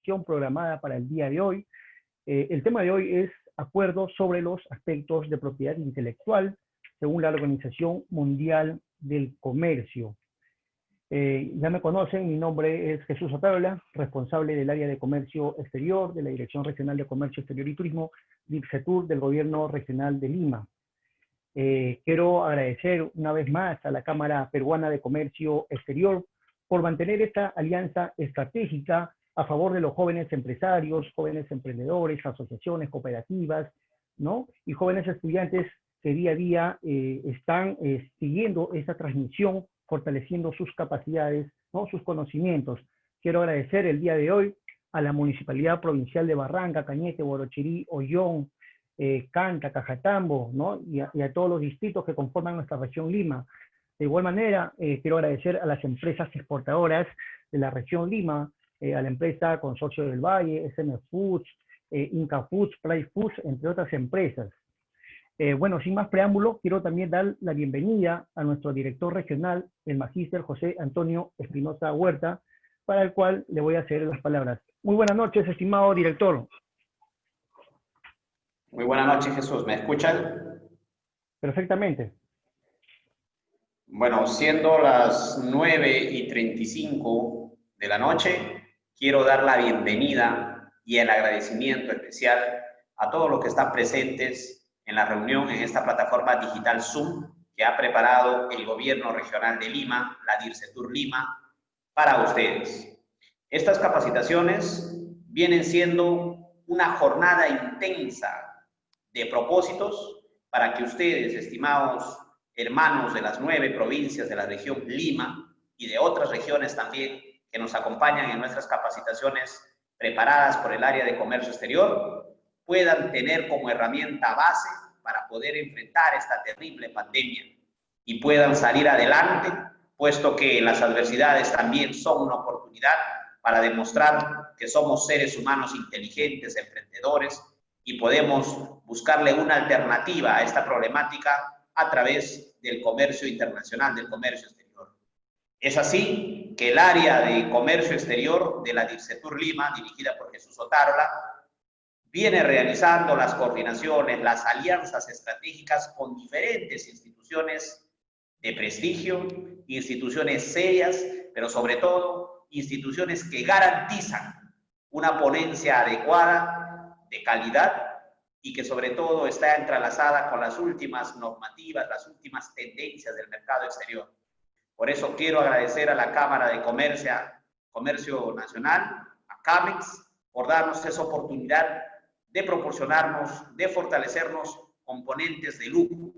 sesión programada para el día de hoy. El tema de hoy es acuerdos sobre los aspectos de propiedad intelectual según la Organización Mundial del Comercio. Ya me conocen, mi nombre es Jesús Otárola, responsable del área de comercio exterior de la Dirección Regional de Comercio Exterior y Turismo, DIRCETUR, del Gobierno Regional de Lima. Quiero agradecer una vez más a la Cámara Peruana de Comercio Exterior por mantener esta alianza estratégica a favor de los jóvenes empresarios, jóvenes emprendedores, asociaciones, cooperativas, ¿no? Y jóvenes estudiantes que día a día están siguiendo esta transmisión, fortaleciendo sus capacidades, ¿no? Sus conocimientos. Quiero agradecer el día de hoy a la Municipalidad Provincial de Barranca, Cañete, Borochirí, Ollón, Canta, Cajatambo, ¿no? y a todos los distritos que conforman nuestra región Lima. De igual manera, quiero agradecer a las empresas exportadoras de la región Lima, a la empresa Consorcio del Valle, SM Foods, Inca Foods, Play Foods, entre otras empresas. Bueno, sin más preámbulo, quiero también dar la bienvenida a nuestro director regional, el magíster José Antonio Espinosa Huerta, para el cual le voy a ceder las palabras. Muy buenas noches, estimado director. Muy buenas noches, Jesús. ¿Me escuchan? Perfectamente. Bueno, siendo las 9:35 de la noche, quiero dar la bienvenida y el agradecimiento especial a todos los que están presentes en la reunión en esta plataforma digital Zoom que ha preparado el Gobierno Regional de Lima, la DIRCETUR Lima, para ustedes. Estas capacitaciones vienen siendo una jornada intensa de propósitos para que ustedes, estimados hermanos de las 9 provincias de la región Lima y de otras regiones también que nos acompañan en nuestras capacitaciones preparadas por el área de comercio exterior, puedan tener como herramienta base para poder enfrentar esta terrible pandemia y puedan salir adelante, puesto que las adversidades también son una oportunidad para demostrar que somos seres humanos inteligentes, emprendedores, y podemos buscarle una alternativa a esta problemática a través del comercio internacional, del comercio exterior. Es así que el área de comercio exterior de la DIRCETUR Lima, dirigida por Jesús Otárola, viene realizando las coordinaciones, las alianzas estratégicas con diferentes instituciones de prestigio, instituciones serias, pero sobre todo instituciones que garantizan una ponencia adecuada, de calidad, y que sobre todo está entrelazada con las últimas normativas, las últimas tendencias del mercado exterior. Por eso quiero agradecer a la Cámara de Comercio Nacional, a CAMEX, por darnos esa oportunidad de proporcionarnos, de fortalecernos componentes de lujo.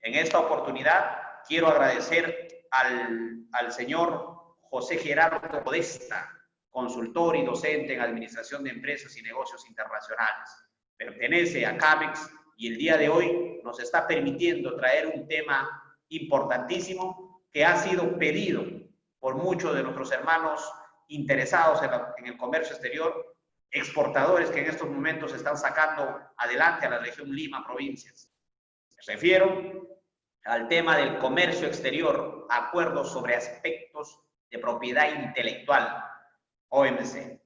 En esta oportunidad quiero agradecer al señor José Gerardo Podesta, consultor y docente en Administración de Empresas y Negocios Internacionales. Pertenece a CAMEX y el día de hoy nos está permitiendo traer un tema importantísimo que ha sido pedido por muchos de nuestros hermanos interesados en el comercio exterior, exportadores que en estos momentos están sacando adelante a la región Lima, provincias. Me refiero al tema del comercio exterior, acuerdos sobre aspectos de propiedad intelectual, OMC.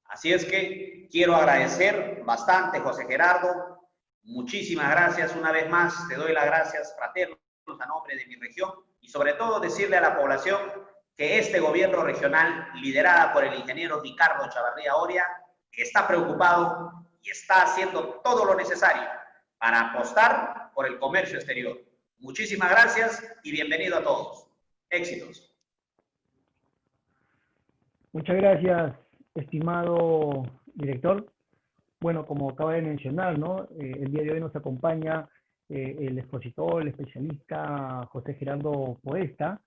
Así es que quiero agradecer bastante, José Gerardo. Muchísimas gracias una vez más. Te doy las gracias fraternos a nombre de mi región y sobre todo decirle a la población que este gobierno regional, liderada por el ingeniero Ricardo Chavarría Oria, está preocupado y está haciendo todo lo necesario para apostar por el comercio exterior. Muchísimas gracias y bienvenido a todos. Éxitos. Muchas gracias, estimado director. Bueno, como acaba de mencionar, ¿no? El día de hoy nos acompaña el expositor, el especialista José Gerardo Podesta,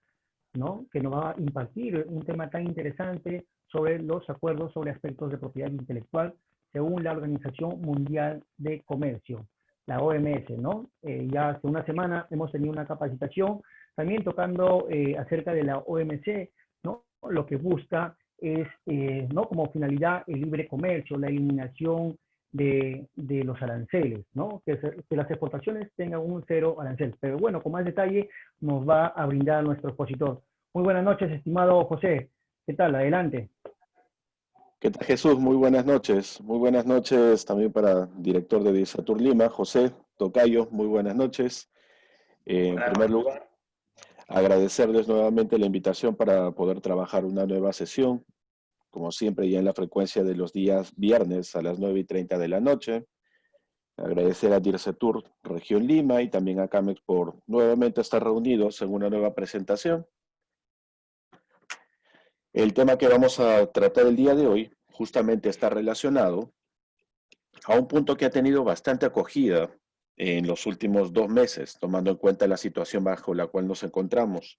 ¿no? Que nos va a impartir un tema tan interesante sobre los acuerdos sobre aspectos de propiedad intelectual según la Organización Mundial de Comercio, la OMS, ¿no? Ya hace una semana hemos tenido una capacitación también tocando acerca de la OMC, ¿no? Lo que busca es, ¿no? Como finalidad el libre comercio, la eliminación de los aranceles, ¿no? Que las exportaciones tengan un cero arancel. Pero bueno, con más detalle nos va a brindar nuestro expositor. Muy buenas noches, estimado José. ¿Qué tal? Adelante. ¿Qué tal, Jesús? Muy buenas noches. Muy buenas noches también para director de Disatur Lima, José Tocayo. Muy buenas noches. En Buenas primer noches. lugar, agradecerles nuevamente la invitación para poder trabajar una nueva sesión, como siempre ya en la frecuencia de los días viernes a las 9:30 de la noche. Agradecer a Dircetur Región Lima y también a CAMEX por nuevamente estar reunidos en una nueva presentación. El tema que vamos a tratar el día de hoy justamente está relacionado a un punto que ha tenido bastante acogida en los últimos 2 meses, tomando en cuenta la situación bajo la cual nos encontramos.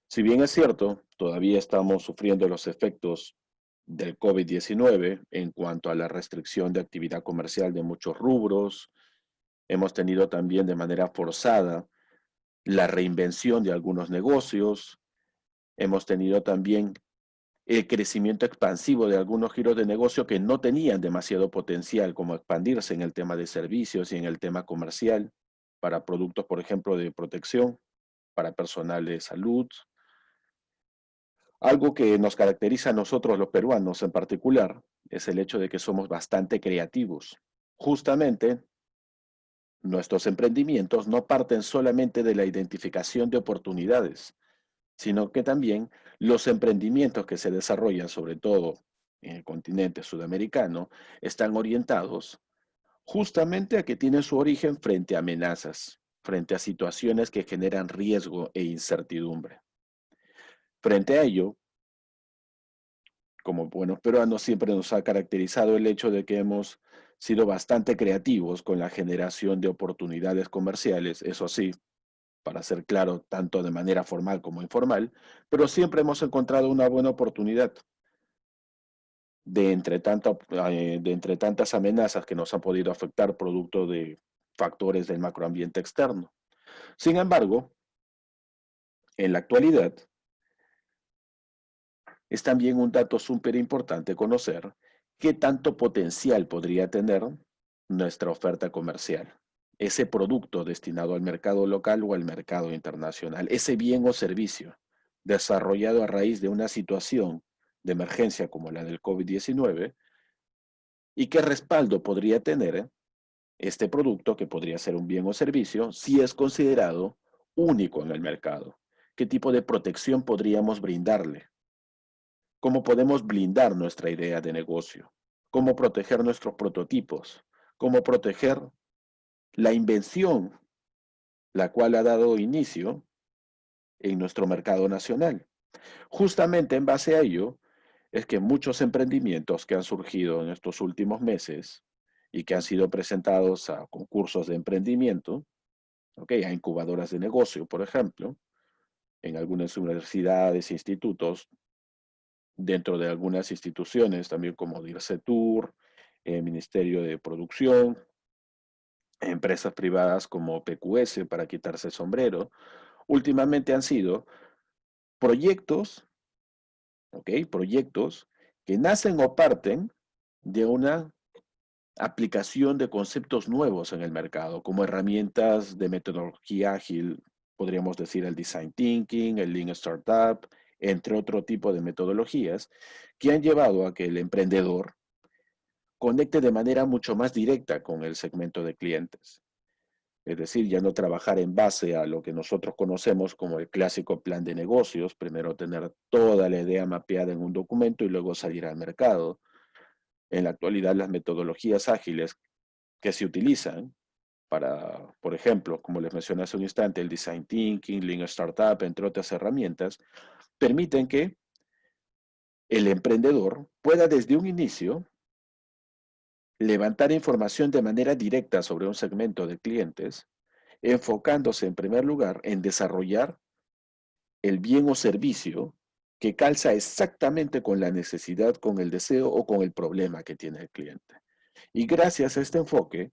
Si bien es cierto, todavía estamos sufriendo los efectos del COVID-19 en cuanto a la restricción de actividad comercial de muchos rubros, hemos tenido también de manera forzada la reinvención de algunos negocios, hemos tenido también el crecimiento expansivo de algunos giros de negocio que no tenían demasiado potencial, como expandirse en el tema de servicios y en el tema comercial, para productos, por ejemplo, de protección, para personal de salud. Algo que nos caracteriza a nosotros los peruanos en particular es el hecho de que somos bastante creativos. Justamente, nuestros emprendimientos no parten solamente de la identificación de oportunidades, sino que también los emprendimientos que se desarrollan, sobre todo en el continente sudamericano, están orientados justamente a que tienen su origen frente a amenazas, frente a situaciones que generan riesgo e incertidumbre. Frente a ello, como buenos peruanos, siempre nos ha caracterizado el hecho de que hemos sido bastante creativos con la generación de oportunidades comerciales, eso sí, para ser claro, tanto de manera formal como informal, pero siempre hemos encontrado una buena oportunidad de entre tantas amenazas que nos han podido afectar producto de factores del macroambiente externo. Sin embargo, en la actualidad, es también un dato súper importante conocer qué tanto potencial podría tener nuestra oferta comercial, ese producto destinado al mercado local o al mercado internacional, ese bien o servicio desarrollado a raíz de una situación de emergencia como la del COVID-19 y qué respaldo podría tener este producto, que podría ser un bien o servicio, si es considerado único en el mercado. ¿Qué tipo de protección podríamos brindarle? ¿Cómo podemos blindar nuestra idea de negocio? ¿Cómo proteger nuestros prototipos? ¿Cómo proteger la invención, la cual ha dado inicio en nuestro mercado nacional? Justamente en base a ello es que muchos emprendimientos que han surgido en estos últimos meses y que han sido presentados a concursos de emprendimiento, ¿okay?, a incubadoras de negocio, por ejemplo, en algunas universidades e institutos, dentro de algunas instituciones también como DIRCETUR, Ministerio de Producción, empresas privadas como PQS, para quitarse el sombrero, últimamente han sido proyectos, ¿ok? Proyectos que nacen o parten de una aplicación de conceptos nuevos en el mercado, como herramientas de metodología ágil, podríamos decir el design thinking, el lean startup, entre otro tipo de metodologías, que han llevado a que el emprendedor conecte de manera mucho más directa con el segmento de clientes. Es decir, ya no trabajar en base a lo que nosotros conocemos como el clásico plan de negocios, primero tener toda la idea mapeada en un documento y luego salir al mercado. En la actualidad, las metodologías ágiles que se utilizan para, por ejemplo, como les mencioné hace un instante, el design thinking, lean startup, entre otras herramientas, permiten que el emprendedor pueda desde un inicio levantar información de manera directa sobre un segmento de clientes, enfocándose en primer lugar en desarrollar el bien o servicio que calza exactamente con la necesidad, con el deseo o con el problema que tiene el cliente. Y gracias a este enfoque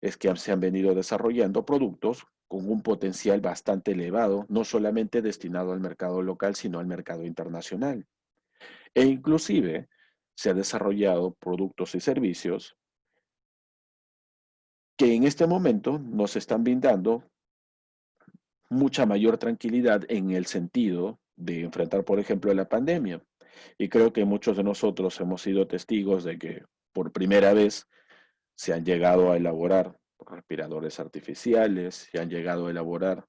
es que se han venido desarrollando productos con un potencial bastante elevado, no solamente destinado al mercado local, sino al mercado internacional. E inclusive se han desarrollado productos y servicios que en este momento nos están brindando mucha mayor tranquilidad en el sentido de enfrentar, por ejemplo, la pandemia. Y creo que muchos de nosotros hemos sido testigos de que por primera vez se han llegado a elaborar respiradores artificiales, se han llegado a elaborar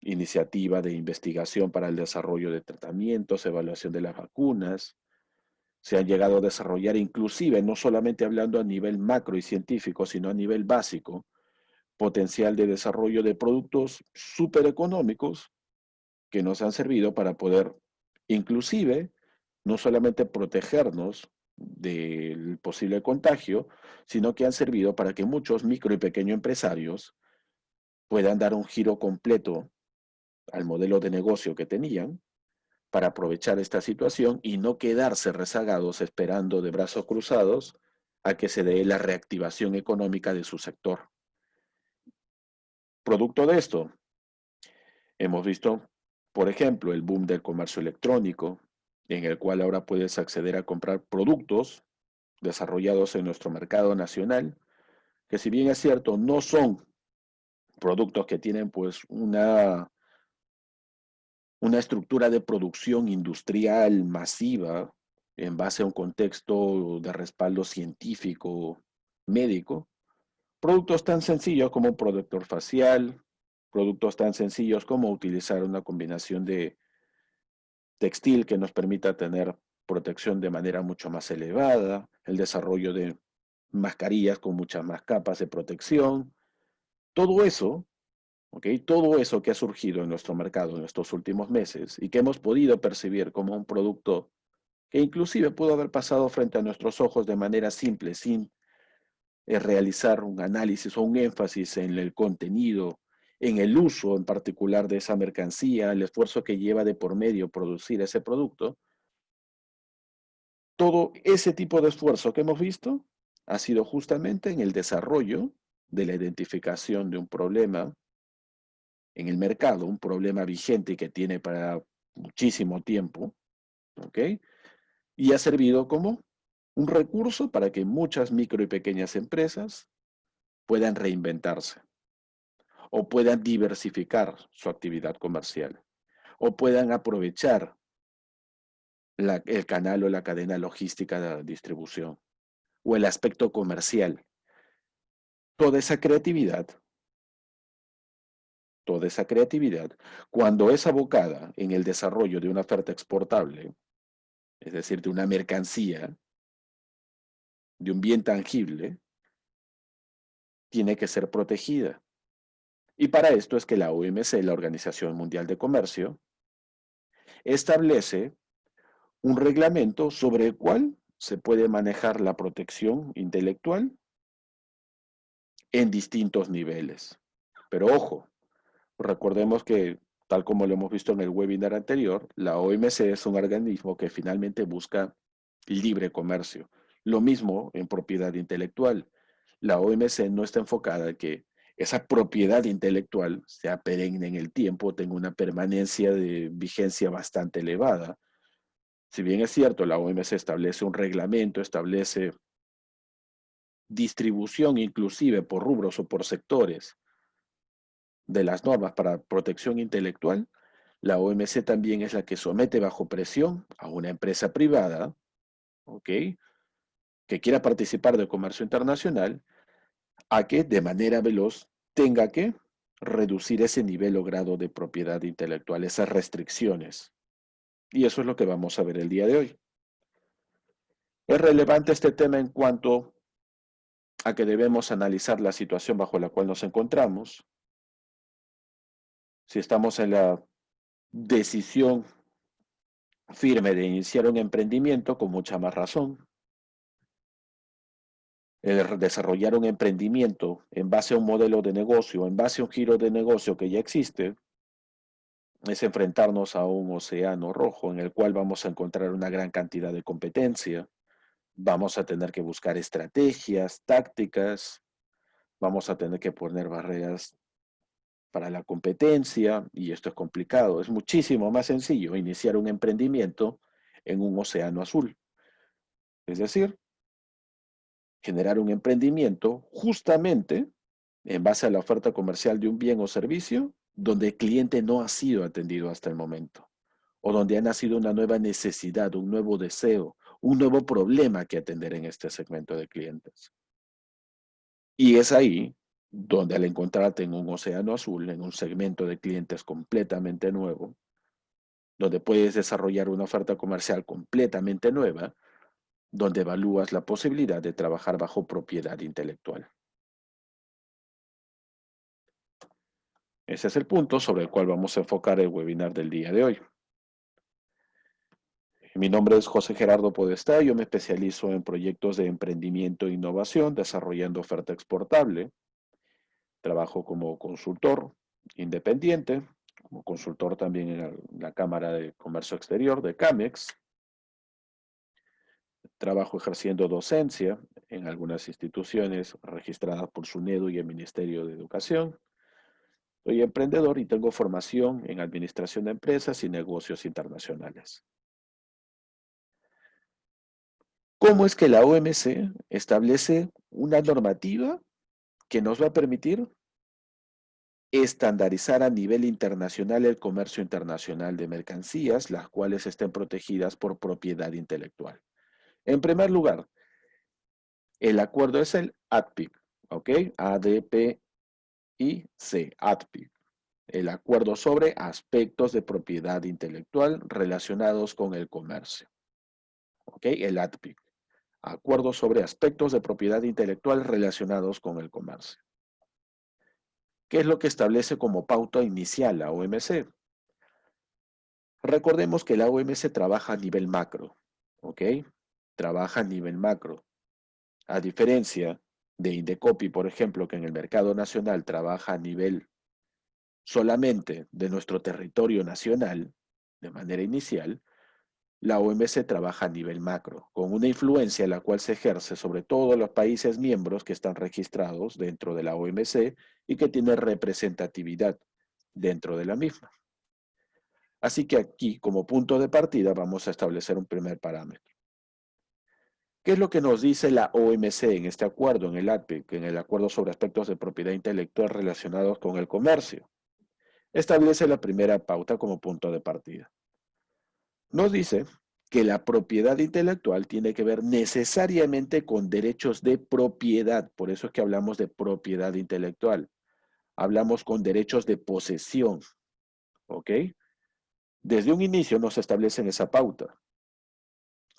iniciativas de investigación para el desarrollo de tratamientos, evaluación de las vacunas, se han llegado a desarrollar inclusive, no solamente hablando a nivel macro y científico, sino a nivel básico, potencial de desarrollo de productos súper económicos que nos han servido para poder inclusive no solamente protegernos del posible contagio, sino que han servido para que muchos micro y pequeños empresarios puedan dar un giro completo al modelo de negocio que tenían para aprovechar esta situación y no quedarse rezagados esperando de brazos cruzados a que se dé la reactivación económica de su sector. Producto de esto, hemos visto, por ejemplo, el boom del comercio electrónico, en el cual ahora puedes acceder a comprar productos desarrollados en nuestro mercado nacional, que si bien es cierto, no son productos que tienen pues una estructura de producción industrial masiva en base a un contexto de respaldo científico, médico, productos tan sencillos como un protector facial, productos tan sencillos como utilizar una combinación de textil que nos permita tener protección de manera mucho más elevada, el desarrollo de mascarillas con muchas más capas de protección, todo eso, ¿ok? Todo eso que ha surgido en nuestro mercado en estos últimos meses y que hemos podido percibir como un producto que inclusive pudo haber pasado frente a nuestros ojos de manera simple, sin realizar un análisis o un énfasis en el contenido, en el uso en particular de esa mercancía, el esfuerzo que lleva de por medio producir ese producto, todo ese tipo de esfuerzo que hemos visto ha sido justamente en el desarrollo de la identificación de un problema en el mercado, un problema vigente que tiene para muchísimo tiempo, ¿ok? Y ha servido como un recurso para que muchas micro y pequeñas empresas puedan reinventarse o puedan diversificar su actividad comercial o puedan aprovechar el canal o la cadena logística de distribución o el aspecto comercial. Toda esa creatividad, cuando es abocada en el desarrollo de una oferta exportable, es decir, de una mercancía, de un bien tangible, tiene que ser protegida. Y para esto es que la OMC, la Organización Mundial de Comercio, establece un reglamento sobre el cual se puede manejar la protección intelectual en distintos niveles. Pero ojo, recordemos que, tal como lo hemos visto en el webinar anterior, la OMC es un organismo que finalmente busca libre comercio. Lo mismo en propiedad intelectual. La OMC no está enfocada en que esa propiedad intelectual sea perenne en el tiempo, tenga una permanencia de vigencia bastante elevada. Si bien es cierto, la OMC establece un reglamento, establece distribución inclusive por rubros o por sectores de las normas para protección intelectual, la OMC también es la que somete bajo presión a una empresa privada, ¿ok?, que quiera participar del comercio internacional, a que de manera veloz tenga que reducir ese nivel o grado de propiedad intelectual, esas restricciones. Y eso es lo que vamos a ver el día de hoy. Es relevante este tema en cuanto a que debemos analizar la situación bajo la cual nos encontramos. Si estamos en la decisión firme de iniciar un emprendimiento, con mucha más razón. El desarrollar un emprendimiento en base a un modelo de negocio, en base a un giro de negocio que ya existe, es enfrentarnos a un océano rojo en el cual vamos a encontrar una gran cantidad de competencia, vamos a tener que buscar estrategias, tácticas, vamos a tener que poner barreras para la competencia, y esto es complicado. Es muchísimo más sencillo iniciar un emprendimiento en un océano azul. Es decir, generar un emprendimiento justamente en base a la oferta comercial de un bien o servicio donde el cliente no ha sido atendido hasta el momento, o donde ha nacido una nueva necesidad, un nuevo deseo, un nuevo problema que atender en este segmento de clientes. Y es ahí donde al encontrarte en un océano azul, en un segmento de clientes completamente nuevo, donde puedes desarrollar una oferta comercial completamente nueva, donde evalúas la posibilidad de trabajar bajo propiedad intelectual. Ese es el punto sobre el cual vamos a enfocar el webinar del día de hoy. Mi nombre es José Gerardo Podestá, yo me especializo en proyectos de emprendimiento e innovación, desarrollando oferta exportable. Trabajo como consultor independiente, como consultor también en la Cámara de Comercio Exterior de CAMEX. Trabajo ejerciendo docencia en algunas instituciones registradas por SUNEDU y el Ministerio de Educación. Soy emprendedor y tengo formación en administración de empresas y negocios internacionales. ¿Cómo es que la OMC establece una normativa que nos va a permitir estandarizar a nivel internacional el comercio internacional de mercancías, las cuales estén protegidas por propiedad intelectual? En primer lugar, el acuerdo es el ADPIC, ¿ok? ADPIC, ADPIC. El acuerdo sobre aspectos de propiedad intelectual relacionados con el comercio, ¿ok? El ADPIC. Acuerdo sobre aspectos de propiedad intelectual relacionados con el comercio. ¿Qué es lo que establece como pauta inicial la OMC? Recordemos que la OMC trabaja a nivel macro, ¿ok? Trabaja a nivel macro. A diferencia de Indecopi, por ejemplo, que en el mercado nacional trabaja a nivel solamente de nuestro territorio nacional, de manera inicial, la OMC trabaja a nivel macro, con una influencia la cual se ejerce sobre todos los países miembros que están registrados dentro de la OMC y que tiene representatividad dentro de la misma. Así que aquí, como punto de partida, vamos a establecer un primer parámetro. ¿Qué es lo que nos dice la OMC en este acuerdo, en el ADPIC, en el Acuerdo sobre Aspectos de Propiedad Intelectual relacionados con el comercio? Establece la primera pauta como punto de partida. Nos dice que la propiedad intelectual tiene que ver necesariamente con derechos de propiedad. Por eso es que hablamos de propiedad intelectual. Hablamos con derechos de posesión. ¿Ok? Desde un inicio nos establecen esa pauta.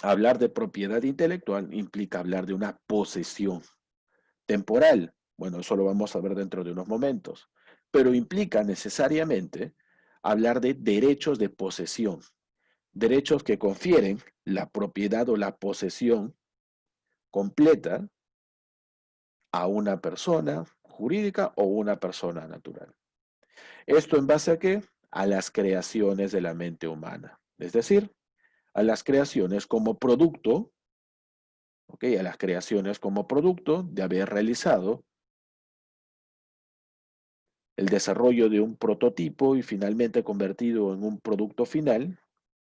Hablar de propiedad intelectual implica hablar de una posesión temporal. Bueno, eso lo vamos a ver dentro de unos momentos. Pero implica necesariamente hablar de derechos de posesión. Derechos que confieren la propiedad o la posesión completa a una persona jurídica o una persona natural. ¿Esto en base a qué? A las creaciones de la mente humana. Es decir, a las creaciones como producto, ¿ok? A las creaciones como producto de haber realizado el desarrollo de un prototipo y finalmente convertido en un producto final,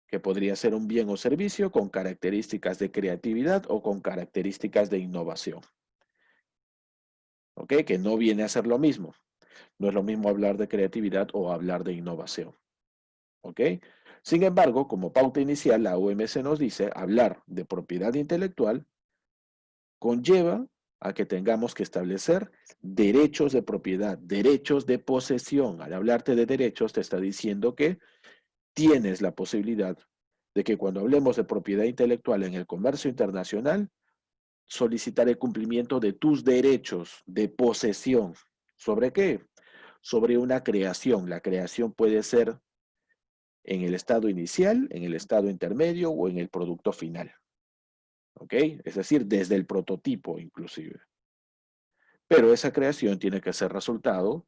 que podría ser un bien o servicio con características de creatividad o con características de innovación. ¿Ok? Que no viene a ser lo mismo. No es lo mismo hablar de creatividad o hablar de innovación. ¿Ok? Sin embargo, como pauta inicial, la OMC nos dice, hablar de propiedad intelectual conlleva a que tengamos que establecer derechos de propiedad, derechos de posesión. Al hablarte de derechos, te está diciendo que tienes la posibilidad de que cuando hablemos de propiedad intelectual en el comercio internacional, solicitar el cumplimiento de tus derechos de posesión. ¿Sobre qué? Sobre una creación. La creación puede ser en el estado inicial, en el estado intermedio o en el producto final. ¿Ok? Es decir, desde el prototipo inclusive. Pero esa creación tiene que ser resultado,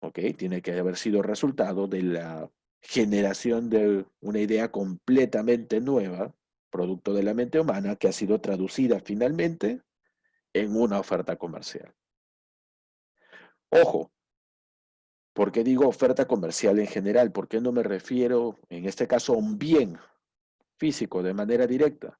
¿ok? Tiene que haber sido resultado de la generación de una idea completamente nueva, producto de la mente humana, que ha sido traducida finalmente en una oferta comercial. Ojo, ¿por qué digo oferta comercial en general? ¿Por qué no me refiero, en este caso, a un bien físico de manera directa?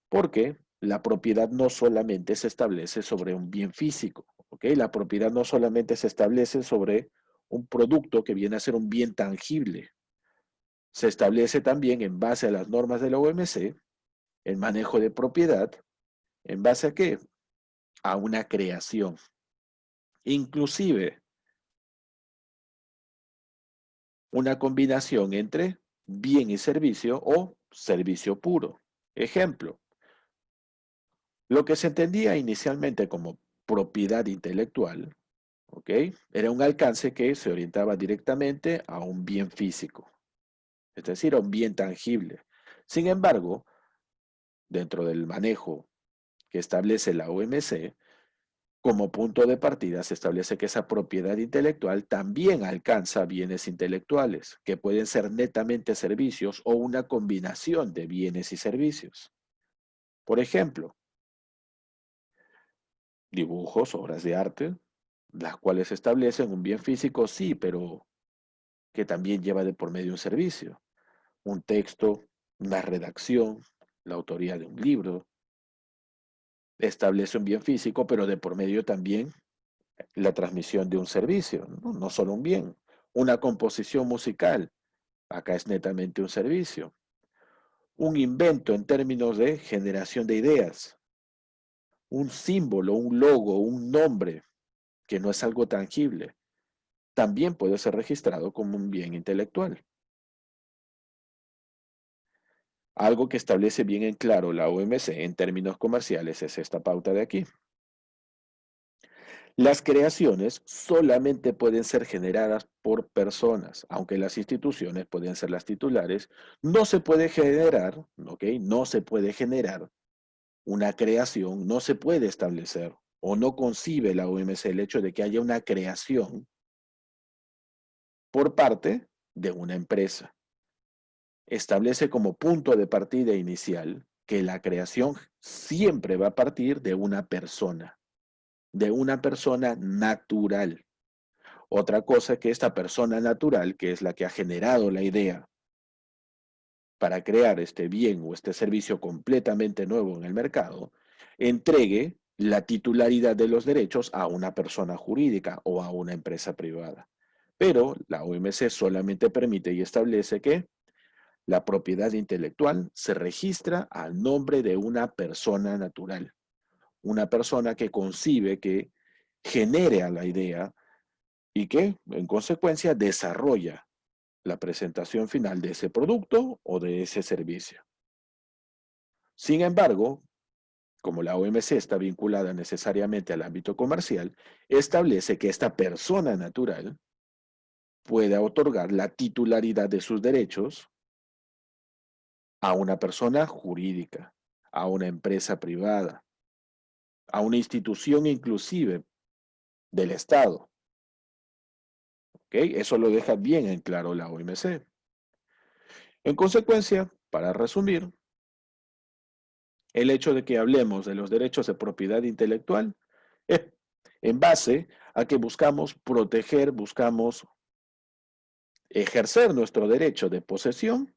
Porque la propiedad no solamente se establece sobre un bien físico, ¿ok? La propiedad no solamente se establece sobre un producto que viene a ser un bien tangible. Se establece también, en base a las normas de la OMC, el manejo de propiedad. ¿En base a qué? A una creación. Inclusive, una combinación entre bien y servicio o servicio puro. Ejemplo, lo que se entendía inicialmente como propiedad intelectual, ¿ok? Era un alcance que se orientaba directamente a un bien físico, es decir, a un bien tangible. Sin embargo, dentro del manejo que establece la OMC, como punto de partida se establece que esa propiedad intelectual también alcanza bienes intelectuales, que pueden ser netamente servicios o una combinación de bienes y servicios. Por ejemplo, dibujos, obras de arte, las cuales establecen un bien físico, sí, pero que también lleva de por medio un servicio. Un texto, una redacción, la autoría de un libro, establece un bien físico, pero de por medio también la transmisión de un servicio, ¿no? No solo un bien. Una composición musical, acá es netamente un servicio. Un invento en términos de generación de ideas. Un símbolo, un logo, un nombre, que no es algo tangible, también puede ser registrado como un bien intelectual. Algo que establece bien en claro la OMC en términos comerciales es esta pauta de aquí. Las creaciones solamente pueden ser generadas por personas, aunque las instituciones pueden ser las titulares. No se puede generar, ¿ok? No se puede generar una creación, no se puede establecer o no concibe la OMC el hecho de que haya una creación por parte de una empresa. Establece como punto de partida inicial que la creación siempre va a partir de una persona natural. Otra cosa es que esta persona natural, que es la que ha generado la idea para crear este bien o este servicio completamente nuevo en el mercado, entregue la titularidad de los derechos a una persona jurídica o a una empresa privada. Pero la OMC solamente permite y establece que la propiedad intelectual se registra al nombre de una persona natural, una persona que concibe, que genere a la idea y que, en consecuencia, desarrolla la presentación final de ese producto o de ese servicio. Sin embargo, como la OMC está vinculada necesariamente al ámbito comercial, establece que esta persona natural pueda otorgar la titularidad de sus derechos a una persona jurídica, a una empresa privada, a una institución inclusive del Estado. ¿Okay? Eso lo deja bien en claro la OMC. En consecuencia, para resumir, el hecho de que hablemos de los derechos de propiedad intelectual es en base a que buscamos proteger, buscamos ejercer nuestro derecho de posesión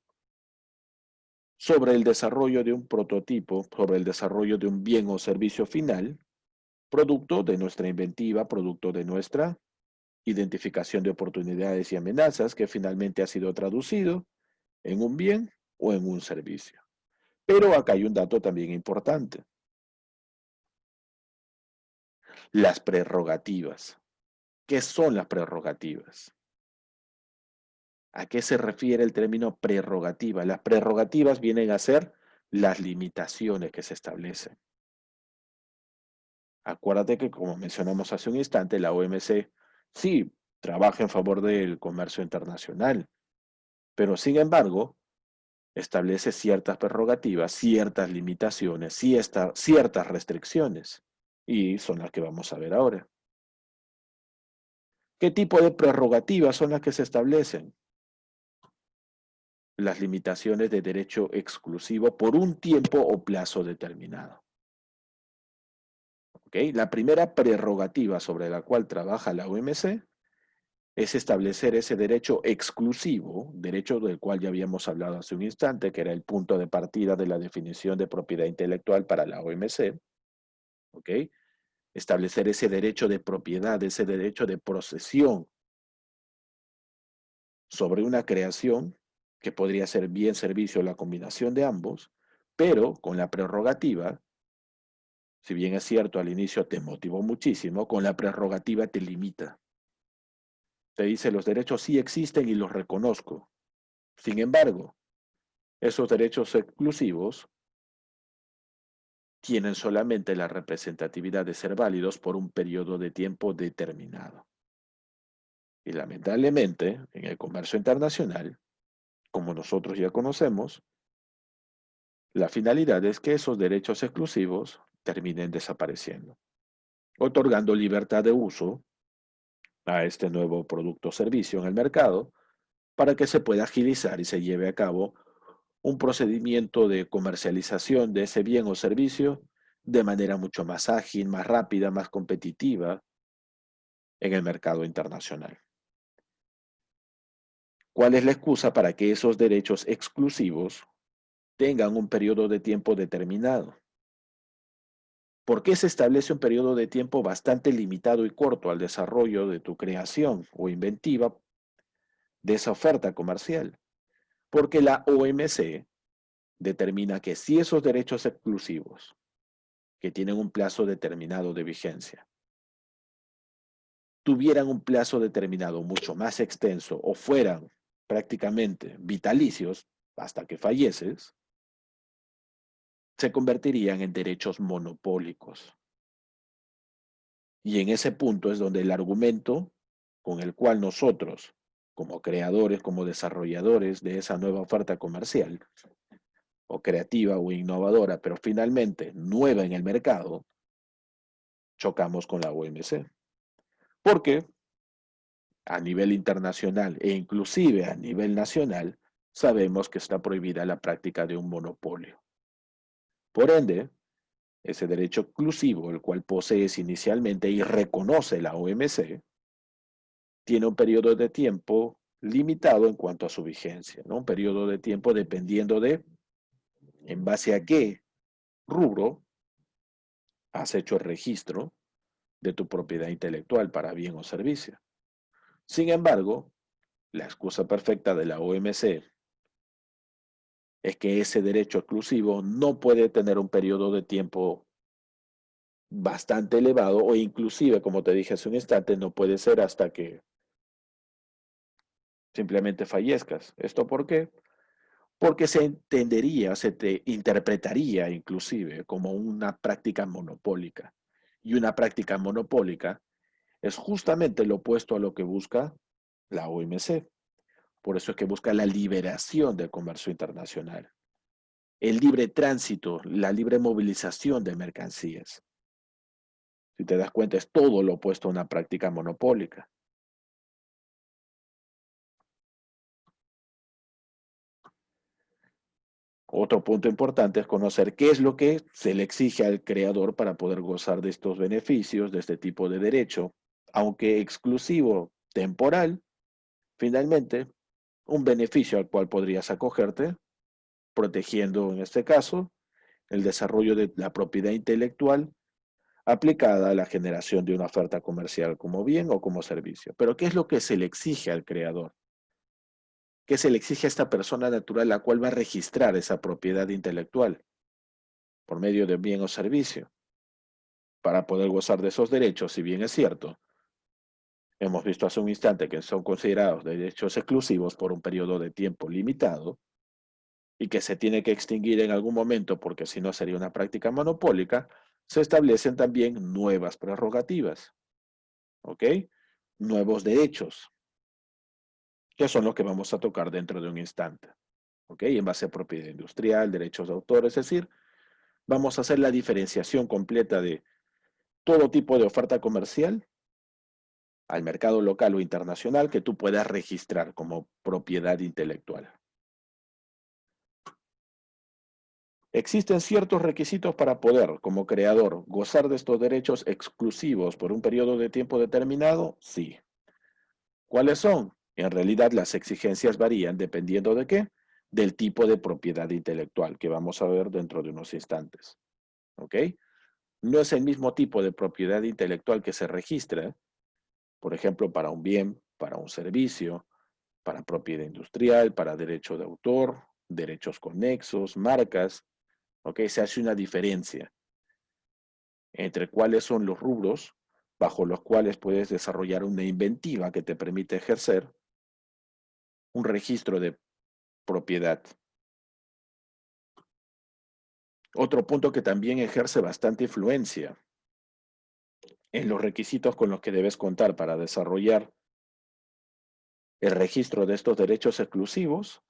sobre el desarrollo de un prototipo, sobre el desarrollo de un bien o servicio final, producto de nuestra inventiva, producto de nuestra identificación de oportunidades y amenazas que finalmente ha sido traducido en un bien o en un servicio. Pero acá hay un dato también importante. Las prerrogativas. ¿Qué son las prerrogativas? ¿A qué se refiere el término prerrogativa? Las prerrogativas vienen a ser las limitaciones que se establecen. Acuérdate que, como mencionamos hace un instante, la OMC sí trabaja en favor del comercio internacional, pero sin embargo establece ciertas prerrogativas, ciertas limitaciones, ciertas restricciones, y son las que vamos a ver ahora. ¿Qué tipo de prerrogativas son las que se establecen? Las limitaciones de derecho exclusivo por un tiempo o plazo determinado. ¿Okay? La primera prerrogativa sobre la cual trabaja la OMC es establecer ese derecho exclusivo, derecho del cual ya habíamos hablado hace un instante, que era el punto de partida de la definición de propiedad intelectual para la OMC. ¿Ok? Establecer ese derecho de propiedad, ese derecho de posesión sobre una creación que podría ser bien, servicio o la combinación de ambos, pero con la prerrogativa, si bien es cierto al inicio te motivó muchísimo, con la prerrogativa te limita. Te dice los derechos sí existen y los reconozco. Sin embargo, esos derechos exclusivos tienen solamente la representatividad de ser válidos por un periodo de tiempo determinado. Y lamentablemente, en el comercio internacional, como nosotros ya conocemos, la finalidad es que esos derechos exclusivos terminen desapareciendo, otorgando libertad de uso a este nuevo producto o servicio en el mercado para que se pueda agilizar y se lleve a cabo un procedimiento de comercialización de ese bien o servicio de manera mucho más ágil, más rápida, más competitiva en el mercado internacional. ¿Cuál es la excusa para que esos derechos exclusivos tengan un periodo de tiempo determinado? ¿Por qué se establece un periodo de tiempo bastante limitado y corto al desarrollo de tu creación o inventiva de esa oferta comercial? Porque la OMC determina que si esos derechos exclusivos, que tienen un plazo determinado de vigencia, tuvieran un plazo determinado mucho más extenso o fueran prácticamente vitalicios hasta que falleces, se convertirían en derechos monopólicos. Y en ese punto es donde el argumento con el cual nosotros, como creadores, como desarrolladores de esa nueva oferta comercial, o creativa o innovadora, pero finalmente nueva en el mercado, chocamos con la OMC. Porque a nivel internacional e inclusive a nivel nacional, sabemos que está prohibida la práctica de un monopolio. Por ende, ese derecho exclusivo, el cual posees inicialmente y reconoce la OMC, tiene un periodo de tiempo limitado en cuanto a su vigencia, ¿no? Un periodo de tiempo dependiendo de en base a qué rubro has hecho el registro de tu propiedad intelectual para bien o servicio. Sin embargo, la excusa perfecta de la OMC es que ese derecho exclusivo no puede tener un periodo de tiempo bastante elevado o inclusive, como te dije hace un instante, no puede ser hasta que simplemente fallezcas. ¿Esto por qué? Porque se entendería, se te interpretaría inclusive como una práctica monopólica. Y una práctica monopólica es justamente lo opuesto a lo que busca la OMC. Por eso es que busca la liberación del comercio internacional, el libre tránsito, la libre movilización de mercancías. Si te das cuenta, es todo lo opuesto a una práctica monopólica. Otro punto importante es conocer qué es lo que se le exige al creador para poder gozar de estos beneficios, de este tipo de derecho, aunque exclusivo temporal, finalmente, un beneficio al cual podrías acogerte, protegiendo en este caso el desarrollo de la propiedad intelectual aplicada a la generación de una oferta comercial como bien o como servicio. Pero ¿qué es lo que se le exige al creador? ¿Qué se le exige a esta persona natural la cual va a registrar esa propiedad intelectual por medio de bien o servicio para poder gozar de esos derechos? Si bien es cierto, hemos visto hace un instante que son considerados derechos exclusivos por un periodo de tiempo limitado y que se tiene que extinguir en algún momento porque si no sería una práctica monopólica, se establecen también nuevas prerrogativas, ¿ok? Nuevos derechos, que son los que vamos a tocar dentro de un instante, ¿ok? En base a propiedad industrial, derechos de autor, es decir, vamos a hacer la diferenciación completa de todo tipo de oferta comercial al mercado local o internacional que tú puedas registrar como propiedad intelectual. ¿Existen ciertos requisitos para poder, como creador, gozar de estos derechos exclusivos por un periodo de tiempo determinado? Sí. ¿Cuáles son? En realidad las exigencias varían dependiendo de qué, del tipo de propiedad intelectual que vamos a ver dentro de unos instantes. ¿Ok? No es el mismo tipo de propiedad intelectual que se registra, por ejemplo, para un bien, para un servicio, para propiedad industrial, para derecho de autor, derechos conexos, marcas. ¿Ok? Se hace una diferencia entre cuáles son los rubros bajo los cuales puedes desarrollar una inventiva que te permite ejercer un registro de propiedad. Otro punto que también ejerce bastante influencia en los requisitos con los que debes contar para desarrollar el registro de estos derechos exclusivos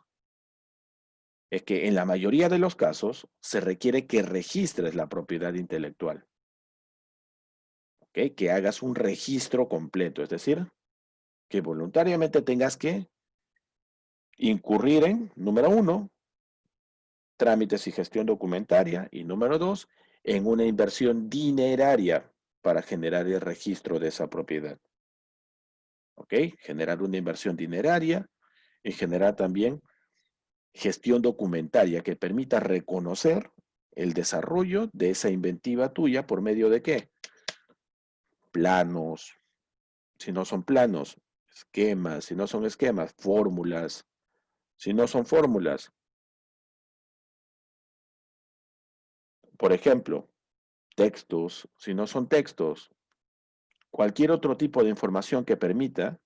es que en la mayoría de los casos se requiere que registres la propiedad intelectual. ¿Ok? Que hagas un registro completo, es decir, que voluntariamente tengas que incurrir en, número 1, trámites y gestión documentaria, y número 2, en una inversión dineraria para generar el registro de esa propiedad. ¿Ok? Generar una inversión dineraria y generar también gestión documentaria que permita reconocer el desarrollo de esa inventiva tuya por medio de ¿qué? Planos, si no son planos, esquemas, si no son esquemas, fórmulas, si no son fórmulas. Por ejemplo, textos, si no son textos, cualquier otro tipo de información que permita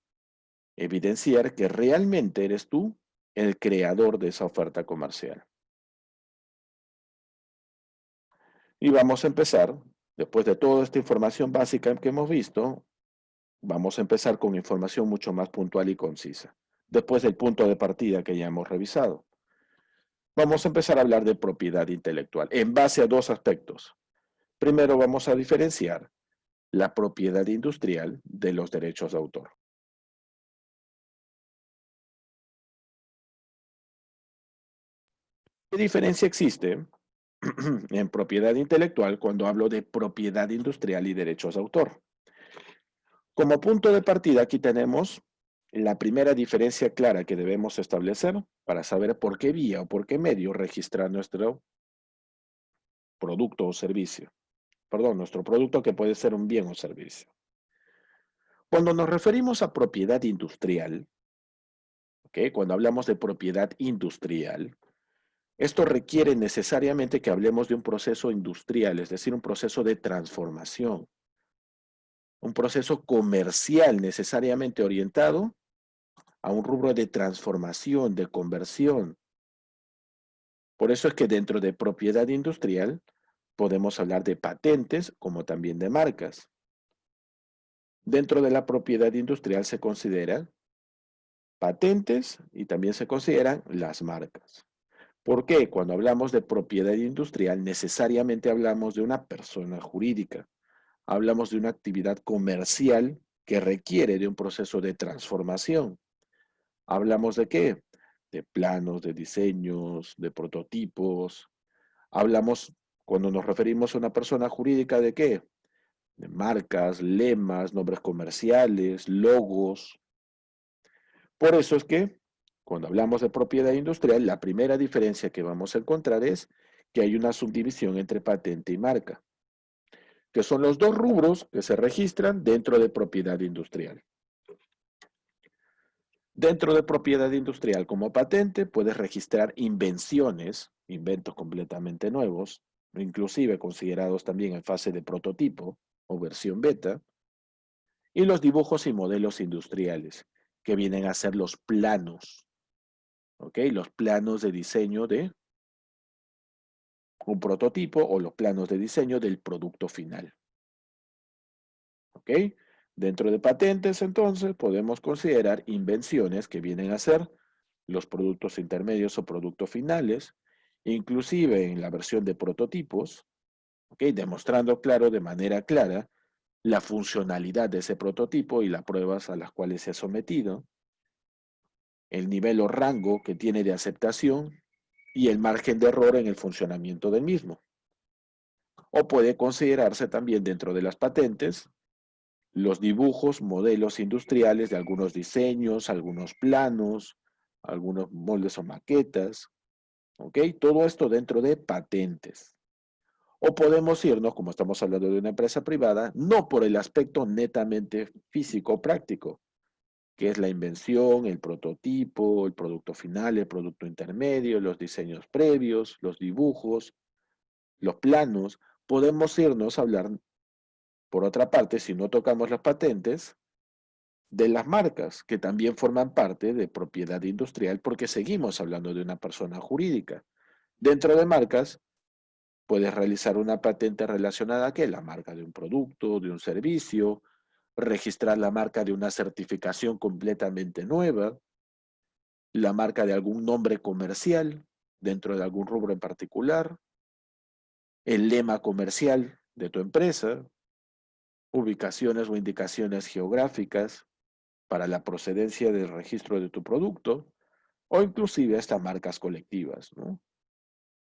evidenciar que realmente eres tú el creador de esa oferta comercial. Y vamos a empezar, después de toda esta información básica que hemos visto, vamos a empezar con información mucho más puntual y concisa, después del punto de partida que ya hemos revisado. Vamos a empezar a hablar de propiedad intelectual en base a dos aspectos. Primero vamos a diferenciar la propiedad industrial de los derechos de autor. ¿Qué diferencia existe en propiedad intelectual cuando hablo de propiedad industrial y derechos de autor? Como punto de partida aquí tenemos la primera diferencia clara que debemos establecer para saber por qué vía o por qué medio registrar nuestro producto o servicio. Perdón, nuestro producto que puede ser un bien o servicio. Cuando nos referimos a propiedad industrial, ¿okay? Cuando hablamos de propiedad industrial, esto requiere necesariamente que hablemos de un proceso industrial, es decir, un proceso de transformación, un proceso comercial necesariamente orientado a un rubro de transformación, de conversión. Por eso es que dentro de propiedad industrial podemos hablar de patentes como también de marcas. Dentro de la propiedad industrial se consideran patentes y también se consideran las marcas. ¿Por qué? Cuando hablamos de propiedad industrial necesariamente hablamos de una persona jurídica. Hablamos de una actividad comercial que requiere de un proceso de transformación. ¿Hablamos de qué? De planos, de diseños, de prototipos. Hablamos, cuando nos referimos a una persona jurídica, ¿de qué? De marcas, lemas, nombres comerciales, logos. Por eso es que, cuando hablamos de propiedad industrial, la primera diferencia que vamos a encontrar es que hay una subdivisión entre patente y marca, que son los dos rubros que se registran dentro de propiedad industrial. Dentro de propiedad industrial como patente puedes registrar invenciones, inventos completamente nuevos, inclusive considerados también en fase de prototipo o versión beta, y los dibujos y modelos industriales, que vienen a ser los planos, ¿ok? Los planos de diseño de un prototipo o los planos de diseño del producto final. ¿Ok? Dentro de patentes, entonces, podemos considerar invenciones que vienen a ser los productos intermedios o productos finales, inclusive en la versión de prototipos, ¿ok? Demostrando claro, de manera clara, la funcionalidad de ese prototipo y las pruebas a las cuales se ha sometido, el nivel o rango que tiene de aceptación y el margen de error en el funcionamiento del mismo. O puede considerarse también dentro de las patentes los dibujos, modelos industriales de algunos diseños, algunos planos, algunos moldes o maquetas, ¿ok? Todo esto dentro de patentes. O podemos irnos, como estamos hablando de una empresa privada, no por el aspecto netamente físico o práctico, que es la invención, el prototipo, el producto final, el producto intermedio, los diseños previos, los dibujos, los planos. Podemos irnos a hablar, por otra parte, si no tocamos las patentes, de las marcas, que también forman parte de propiedad industrial porque seguimos hablando de una persona jurídica. Dentro de marcas, puedes realizar una patente relacionada a ¿qué? La marca de un producto, de un servicio, registrar la marca de una certificación completamente nueva, la marca de algún nombre comercial dentro de algún rubro en particular, el lema comercial de tu empresa, ubicaciones o indicaciones geográficas para la procedencia del registro de tu producto, o inclusive hasta marcas colectivas, ¿no?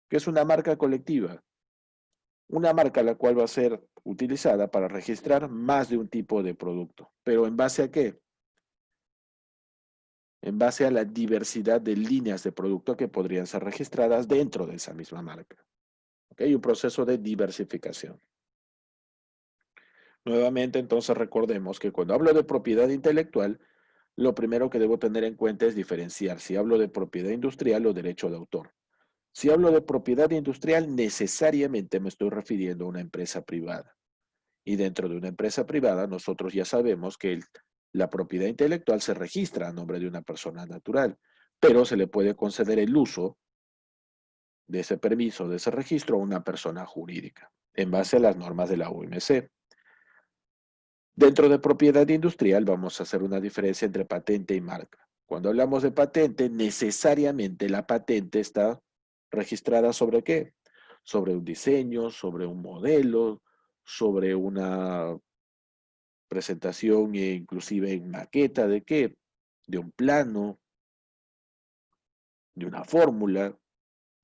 ¿Qué es una marca colectiva? Una marca la cual va a ser utilizada para registrar más de un tipo de producto. ¿Pero en base a qué? En base a la diversidad de líneas de producto que podrían ser registradas dentro de esa misma marca. ¿Ok? Un proceso de diversificación. Nuevamente, entonces recordemos que cuando hablo de propiedad intelectual, lo primero que debo tener en cuenta es diferenciar si hablo de propiedad industrial o derecho de autor. Si hablo de propiedad industrial, necesariamente me estoy refiriendo a una empresa privada. Y dentro de una empresa privada, nosotros ya sabemos que la propiedad intelectual se registra a nombre de una persona natural, pero se le puede conceder el uso de ese permiso, de ese registro, a una persona jurídica, en base a las normas de la OMC. Dentro de propiedad industrial vamos a hacer una diferencia entre patente y marca. Cuando hablamos de patente, necesariamente la patente está registrada ¿sobre qué? Sobre un diseño, sobre un modelo, sobre una presentación e inclusive en maqueta de qué? De un plano, de una fórmula,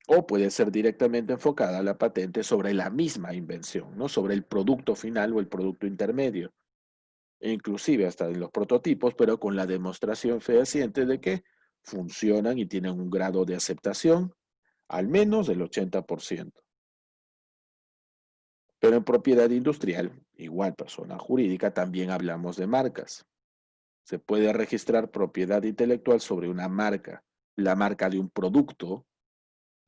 o puede ser directamente enfocada la patente sobre la misma invención, ¿no? Sobre el producto final o el producto intermedio, e inclusive hasta en los prototipos, pero con la demostración fehaciente de que funcionan y tienen un grado de aceptación al menos del 80%. Pero en propiedad industrial, igual persona jurídica, también hablamos de marcas. Se puede registrar propiedad intelectual sobre una marca, la marca de un producto,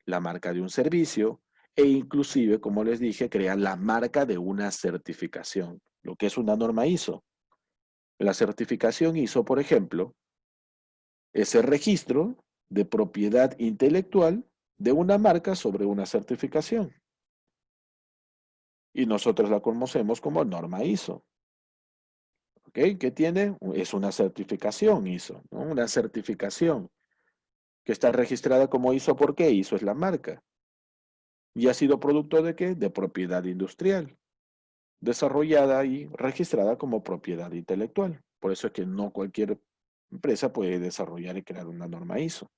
la marca de un servicio, e inclusive, como les dije, crear la marca de una certificación, lo que es una norma ISO. La certificación ISO, por ejemplo, es el registro de propiedad intelectual de una marca sobre una certificación. Y nosotros la conocemos como norma ISO. ¿Ok? ¿Qué tiene? Es una certificación ISO, ¿no? Una certificación que está registrada como ISO. ¿Por qué? ISO es la marca. ¿Y ha sido producto de qué? De propiedad industrial, desarrollada y registrada como propiedad intelectual. Por eso es que no cualquier empresa puede desarrollar y crear una norma ISO.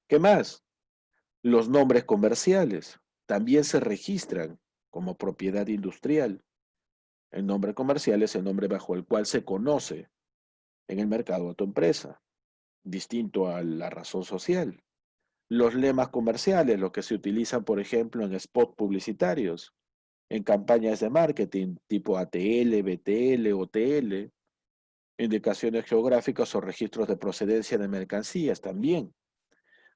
¿Qué más? Los nombres comerciales también se registran como propiedad industrial. El nombre comercial es el nombre bajo el cual se conoce en el mercado a tu empresa, distinto a la razón social. Los lemas comerciales, los que se utilizan, por ejemplo, en spots publicitarios, en campañas de marketing tipo ATL, BTL, OTL, indicaciones geográficas o registros de procedencia de mercancías también.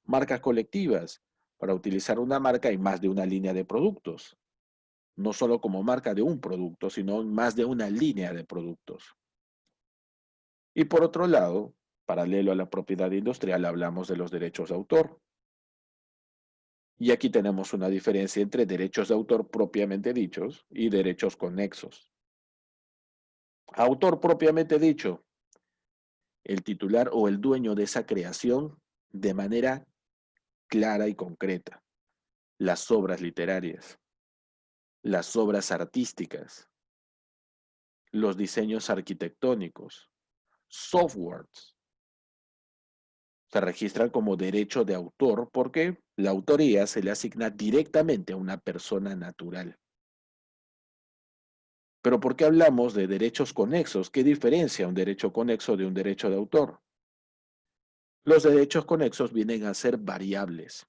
Marcas colectivas. Para utilizar una marca hay más de una línea de productos. No solo como marca de un producto, sino más de una línea de productos. Y por otro lado, paralelo a la propiedad industrial, hablamos de los derechos de autor. Y aquí tenemos una diferencia entre derechos de autor propiamente dichos y derechos conexos. Autor propiamente dicho, el titular o el dueño de esa creación de manera clara y concreta. Las obras literarias, las obras artísticas, los diseños arquitectónicos, softwares, se registran como derecho de autor porque la autoría se le asigna directamente a una persona natural. Pero ¿por qué hablamos de derechos conexos? ¿Qué diferencia un derecho conexo de un derecho de autor? Los derechos conexos vienen a ser variables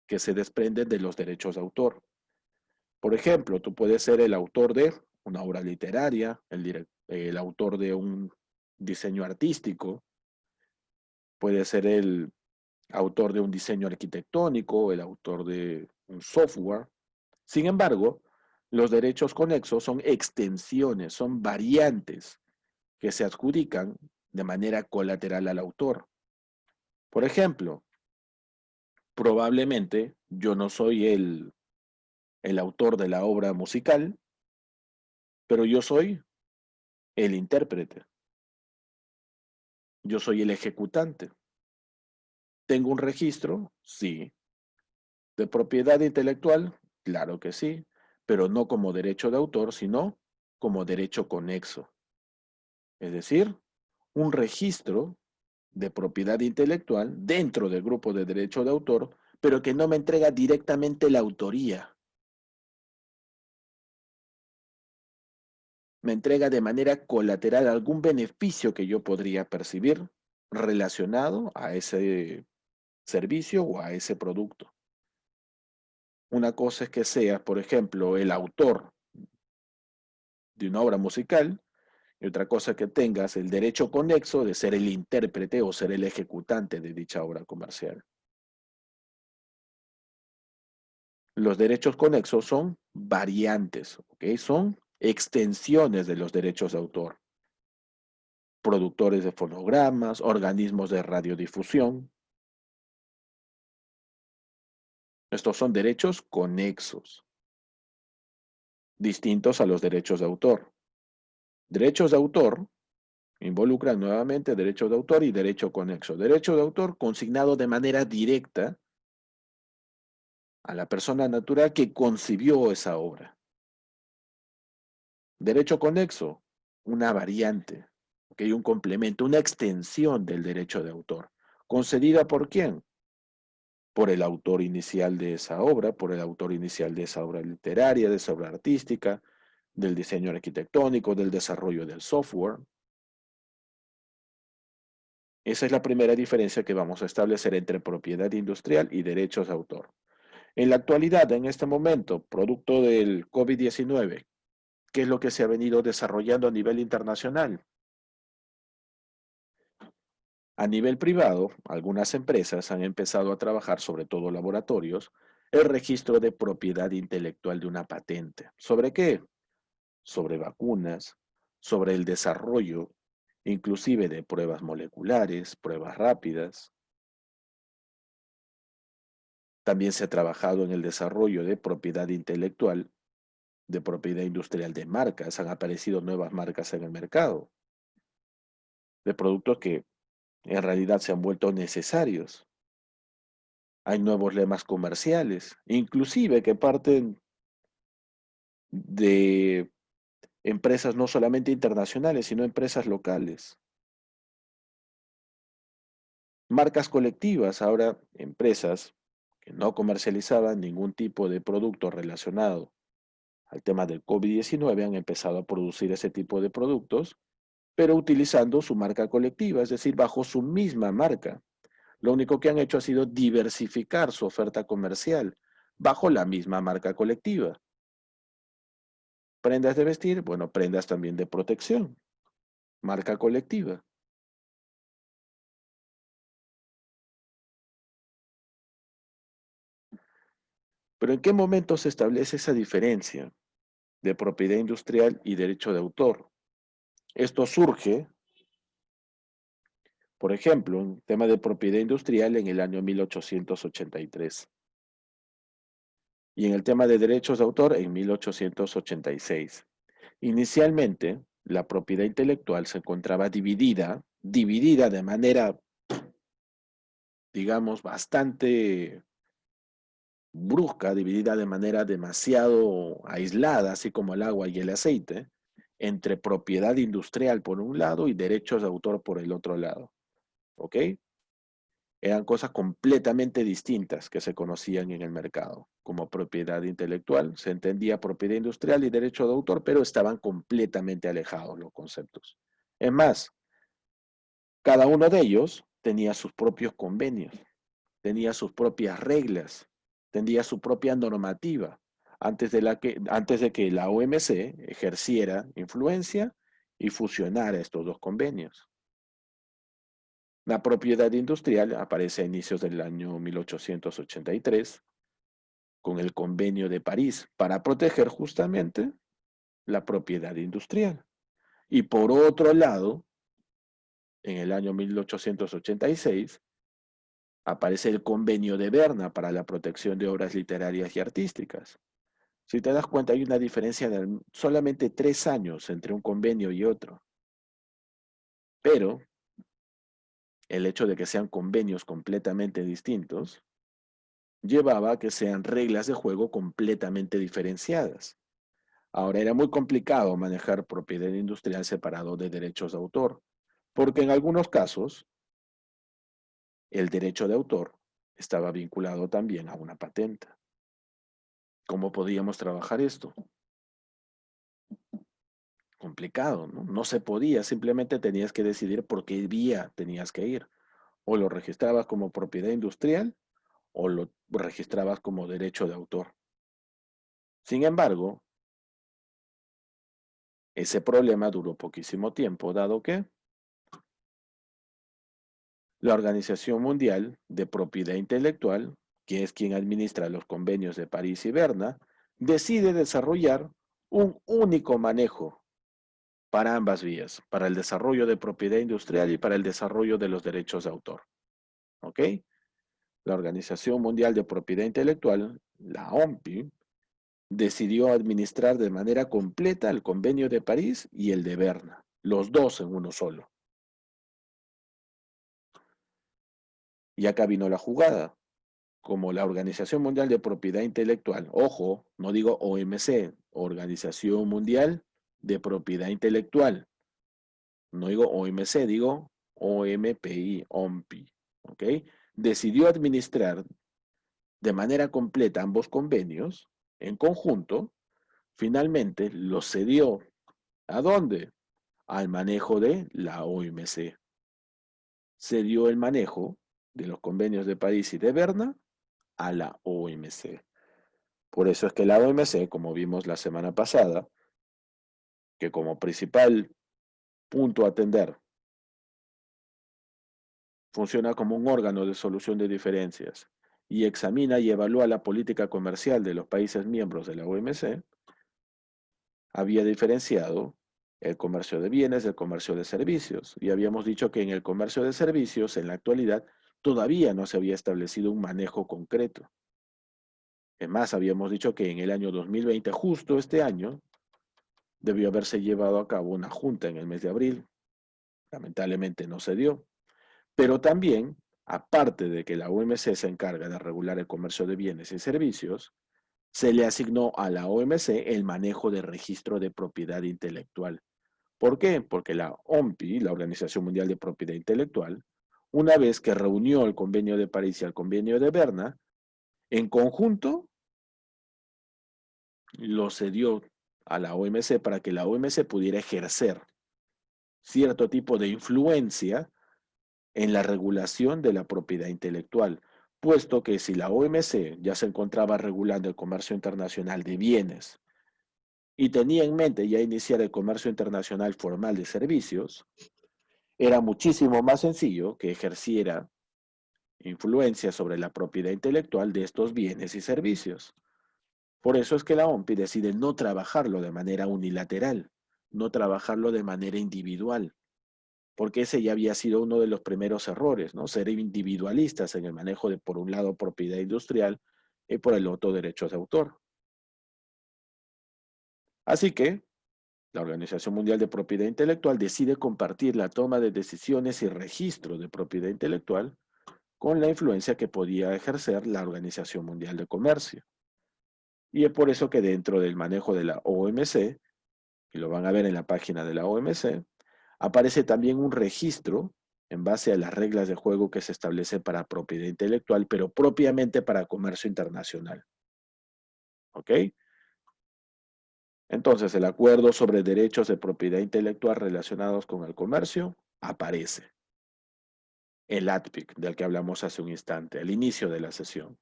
que se desprenden de los derechos de autor. Por ejemplo, tú puedes ser el autor de una obra literaria, el autor de un diseño artístico, puede ser el autor de un diseño arquitectónico, el autor de un software. Sin embargo, los derechos conexos son extensiones, son variantes que se adjudican de manera colateral al autor. Por ejemplo, probablemente yo no soy el autor de la obra musical, pero yo soy el intérprete, yo soy el ejecutante. ¿Tengo un registro? Sí. ¿De propiedad intelectual? Claro que sí, pero no como derecho de autor, sino como derecho conexo. Es decir, un registro de propiedad intelectual dentro del grupo de derecho de autor, pero que no me entrega directamente la autoría. Me entrega de manera colateral algún beneficio que yo podría percibir relacionado a ese servicio o a ese producto. Una cosa es que seas, por ejemplo, el autor de una obra musical, y otra cosa es que tengas el derecho conexo de ser el intérprete o ser el ejecutante de dicha obra comercial. Los derechos conexos son variantes, ¿ok? Son extensiones de los derechos de autor. Productores de fonogramas, organismos de radiodifusión. Estos son derechos conexos, distintos a los derechos de autor. Derechos de autor involucran nuevamente derechos de autor y derecho conexo. Derecho de autor consignado de manera directa a la persona natural que concibió esa obra. Derecho conexo, una variante, ¿okay? Un complemento, una extensión del derecho de autor. ¿Concedida por quién? Por el autor inicial de esa obra, por el autor inicial de esa obra literaria, de esa obra artística, del diseño arquitectónico, del desarrollo del software. Esa es la primera diferencia que vamos a establecer entre propiedad industrial y derechos de autor. En la actualidad, en este momento, producto del COVID-19, ¿qué es lo que se ha venido desarrollando a nivel internacional? A nivel privado, algunas empresas han empezado a trabajar, sobre todo laboratorios, el registro de propiedad intelectual de una patente. ¿Sobre qué? Sobre vacunas, sobre el desarrollo, inclusive de pruebas moleculares, pruebas rápidas. También se ha trabajado en el desarrollo de propiedad intelectual, de propiedad industrial de marcas. Han aparecido nuevas marcas en el mercado, de productos que en realidad se han vuelto necesarios. Hay nuevos lemas comerciales, inclusive que parten de empresas no solamente internacionales, sino empresas locales. Marcas colectivas, ahora empresas que no comercializaban ningún tipo de producto relacionado al tema del COVID-19 han empezado a producir ese tipo de productos, pero utilizando su marca colectiva, es decir, bajo su misma marca. Lo único que han hecho ha sido diversificar su oferta comercial bajo la misma marca colectiva. Prendas de vestir, bueno, prendas también de protección, marca colectiva. Pero ¿en qué momento se establece esa diferencia de propiedad industrial y derecho de autor? Esto surge, por ejemplo, en tema de propiedad industrial en el año 1883 y en el tema de derechos de autor en 1886. Inicialmente, la propiedad intelectual se encontraba dividida de manera, digamos, bastante brusca, dividida de manera demasiado aislada, así como el agua y el aceite, entre propiedad industrial por un lado y derechos de autor por el otro lado. ¿Ok? Eran cosas completamente distintas que se conocían en el mercado. Como propiedad intelectual, se entendía propiedad industrial y derecho de autor, pero estaban completamente alejados los conceptos. Es más, cada uno de ellos tenía sus propios convenios, tenía sus propias reglas, tenía su propia normativa, antes de que la OMC ejerciera influencia y fusionara estos dos convenios. La propiedad industrial aparece a inicios del año 1883 con el Convenio de París para proteger justamente la propiedad industrial. Y por otro lado, en el año 1886 aparece el Convenio de Berna para la protección de obras literarias y artísticas. Si te das cuenta, hay una diferencia de solamente 3 años entre un convenio y otro. Pero el hecho de que sean convenios completamente distintos llevaba a que sean reglas de juego completamente diferenciadas. Ahora era muy complicado manejar propiedad industrial separado de derechos de autor, porque en algunos casos el derecho de autor estaba vinculado también a una patente. ¿Cómo podíamos trabajar esto? Complicado, ¿no? No se podía, simplemente tenías que decidir por qué vía tenías que ir. O lo registrabas como propiedad industrial o lo registrabas como derecho de autor. Sin embargo, ese problema duró poquísimo tiempo, dado que la Organización Mundial de Propiedad Intelectual, que es quien administra los convenios de París y Berna, decide desarrollar un único manejo para ambas vías, para el desarrollo de propiedad industrial y para el desarrollo de los derechos de autor. ¿Ok? La Organización Mundial de Propiedad Intelectual, la OMPI, decidió administrar de manera completa el Convenio de París y el de Berna, los dos en uno solo. Y acá vino la jugada. Como la Organización Mundial de Propiedad Intelectual, ojo, no digo OMC, Organización Mundial de Propiedad Intelectual, no digo OMC, digo OMPI, OMPI, ¿ok? Decidió administrar de manera completa ambos convenios en conjunto, finalmente los cedió. ¿A dónde? Al manejo de la OMC. Cedió el manejo de los convenios de París y de Berna a la OMC. Por eso es que la OMC, como vimos la semana pasada, que como principal punto a atender, funciona como un órgano de solución de diferencias y examina y evalúa la política comercial de los países miembros de la OMC, había diferenciado el comercio de bienes del comercio de servicios. Y habíamos dicho que en el comercio de servicios, en la actualidad, todavía no se había establecido un manejo concreto. Es más, habíamos dicho que en el año 2020, justo este año, debió haberse llevado a cabo una junta en el mes de abril. Lamentablemente no se dio. Pero también, aparte de que la OMC se encarga de regular el comercio de bienes y servicios, se le asignó a la OMC el manejo de registro de propiedad intelectual. ¿Por qué? Porque la OMPI, la Organización Mundial de Propiedad Intelectual, una vez que reunió el Convenio de París y el Convenio de Berna, en conjunto lo cedió a la OMC para que la OMC pudiera ejercer cierto tipo de influencia en la regulación de la propiedad intelectual, puesto que si la OMC ya se encontraba regulando el comercio internacional de bienes y tenía en mente ya iniciar el comercio internacional formal de servicios, era muchísimo más sencillo que ejerciera influencia sobre la propiedad intelectual de estos bienes y servicios. Por eso es que la OMPI decide no trabajarlo de manera unilateral, no trabajarlo de manera individual, porque ese ya había sido uno de los primeros errores, ¿no? Ser individualistas en el manejo de, por un lado, propiedad industrial y por el otro, derechos de autor. Así que la Organización Mundial de Propiedad Intelectual decide compartir la toma de decisiones y registro de propiedad intelectual con la influencia que podía ejercer la Organización Mundial de Comercio. Y es por eso que dentro del manejo de la OMC, y lo van a ver en la página de la OMC, aparece también un registro en base a las reglas de juego que se establecen para propiedad intelectual, pero propiamente para comercio internacional. ¿Ok? Entonces, el acuerdo sobre derechos de propiedad intelectual relacionados con el comercio aparece. El ATPIC, del que hablamos hace un instante, al inicio de la sesión.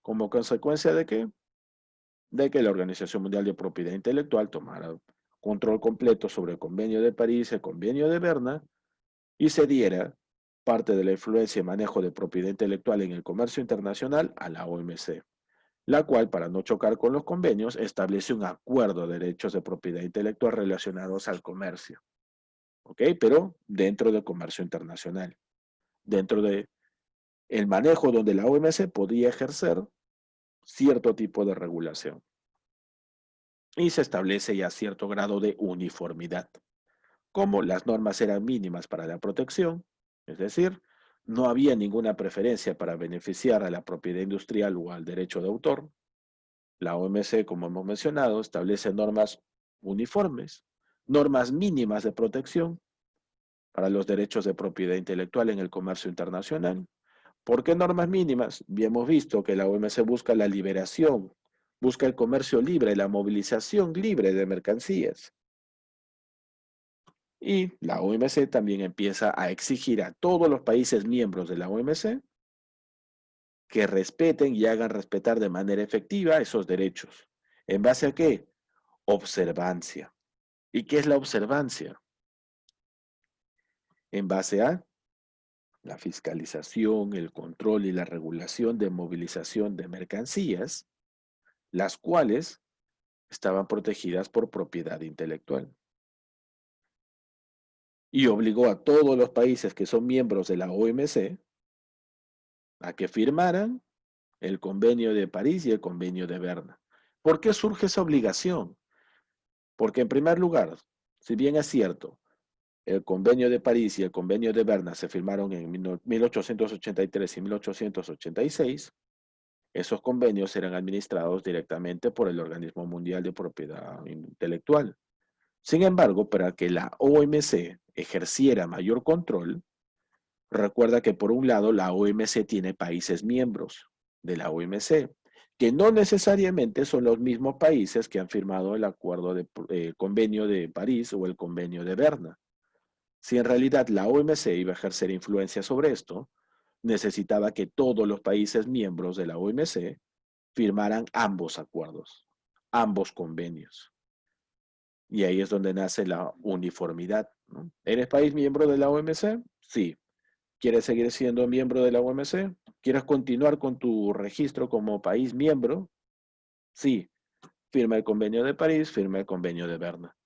¿Como consecuencia de qué? De que la Organización Mundial de Propiedad Intelectual tomara control completo sobre el Convenio de París y el Convenio de Berna, y cediera parte de la influencia y manejo de propiedad intelectual en el comercio internacional a la OMC, la cual, para no chocar con los convenios, establece un acuerdo de derechos de propiedad intelectual relacionados al comercio, ¿ok? Pero dentro del comercio internacional, dentro de el manejo donde la OMC podía ejercer cierto tipo de regulación. Y se establece ya cierto grado de uniformidad. Como las normas eran mínimas para la protección, es decir, no había ninguna preferencia para beneficiar a la propiedad industrial o al derecho de autor, la OMC, como hemos mencionado, establece normas uniformes, normas mínimas de protección para los derechos de propiedad intelectual en el comercio internacional. ¿Por qué normas mínimas? Ya hemos visto que la OMC busca la liberación, busca el comercio libre, la movilización libre de mercancías. Y la OMC también empieza a exigir a todos los países miembros de la OMC que respeten y hagan respetar de manera efectiva esos derechos. ¿En base a qué? Observancia. ¿Y qué es la observancia? En base a la fiscalización, el control y la regulación de movilización de mercancías, las cuales estaban protegidas por propiedad intelectual. Y obligó a todos los países que son miembros de la OMC a que firmaran el Convenio de París y el Convenio de Berna. ¿Por qué surge esa obligación? Porque en primer lugar, si bien es cierto, el Convenio de París y el Convenio de Berna se firmaron en 1883 y 1886, esos convenios eran administrados directamente por el Organismo Mundial de Propiedad Intelectual. Sin embargo, para que la OMC ejerciera mayor control, recuerda que por un lado la OMC tiene países miembros de la OMC, que no necesariamente son los mismos países que han firmado el acuerdo de convenio de París o el convenio de Berna. Si en realidad la OMC iba a ejercer influencia sobre esto, necesitaba que todos los países miembros de la OMC firmaran ambos acuerdos, ambos convenios. Y ahí es donde nace la uniformidad, ¿no? ¿Eres país miembro de la OMC? Sí. ¿Quieres seguir siendo miembro de la OMC? ¿Quieres continuar con tu registro como país miembro? Sí. Firma el convenio de París, firma el convenio de Berna.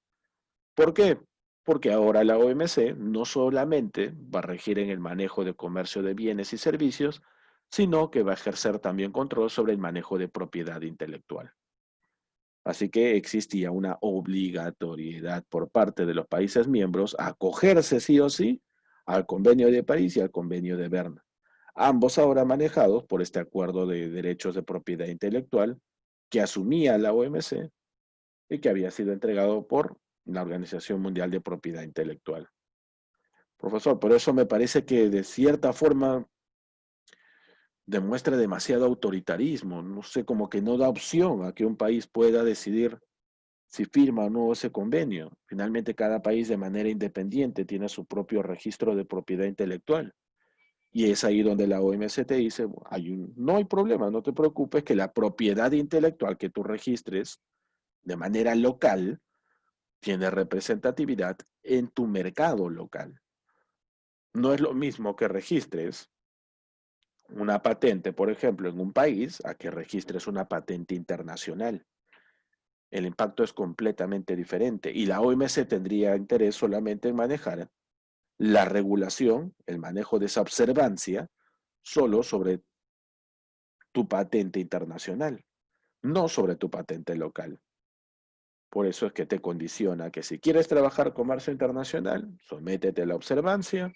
¿Por qué? Porque ahora la OMC no solamente va a regir en el manejo de comercio de bienes y servicios, sino que va a ejercer también control sobre el manejo de propiedad intelectual. Así que existía una obligatoriedad por parte de los países miembros a acogerse sí o sí al Convenio de París y al Convenio de Berna, ambos ahora manejados por este acuerdo de derechos de propiedad intelectual que asumía la OMC y que había sido entregado por la Organización Mundial de Propiedad Intelectual. Profesor, por eso me parece que de cierta forma demuestra demasiado autoritarismo, no sé, como que no da opción a que un país pueda decidir si firma o no ese convenio. Finalmente, cada país de manera independiente tiene su propio registro de propiedad intelectual. Y es ahí donde la OMC te dice, no hay problema, no te preocupes, que la propiedad intelectual que tú registres de manera local tiene representatividad en tu mercado local. No es lo mismo que registres una patente, por ejemplo, en un país, a que registres una patente internacional. El impacto es completamente diferente y la OMC tendría interés solamente en manejar la regulación, el manejo de esa observancia, solo sobre tu patente internacional, no sobre tu patente local. Por eso es que te condiciona que si quieres trabajar comercio internacional, sométete a la observancia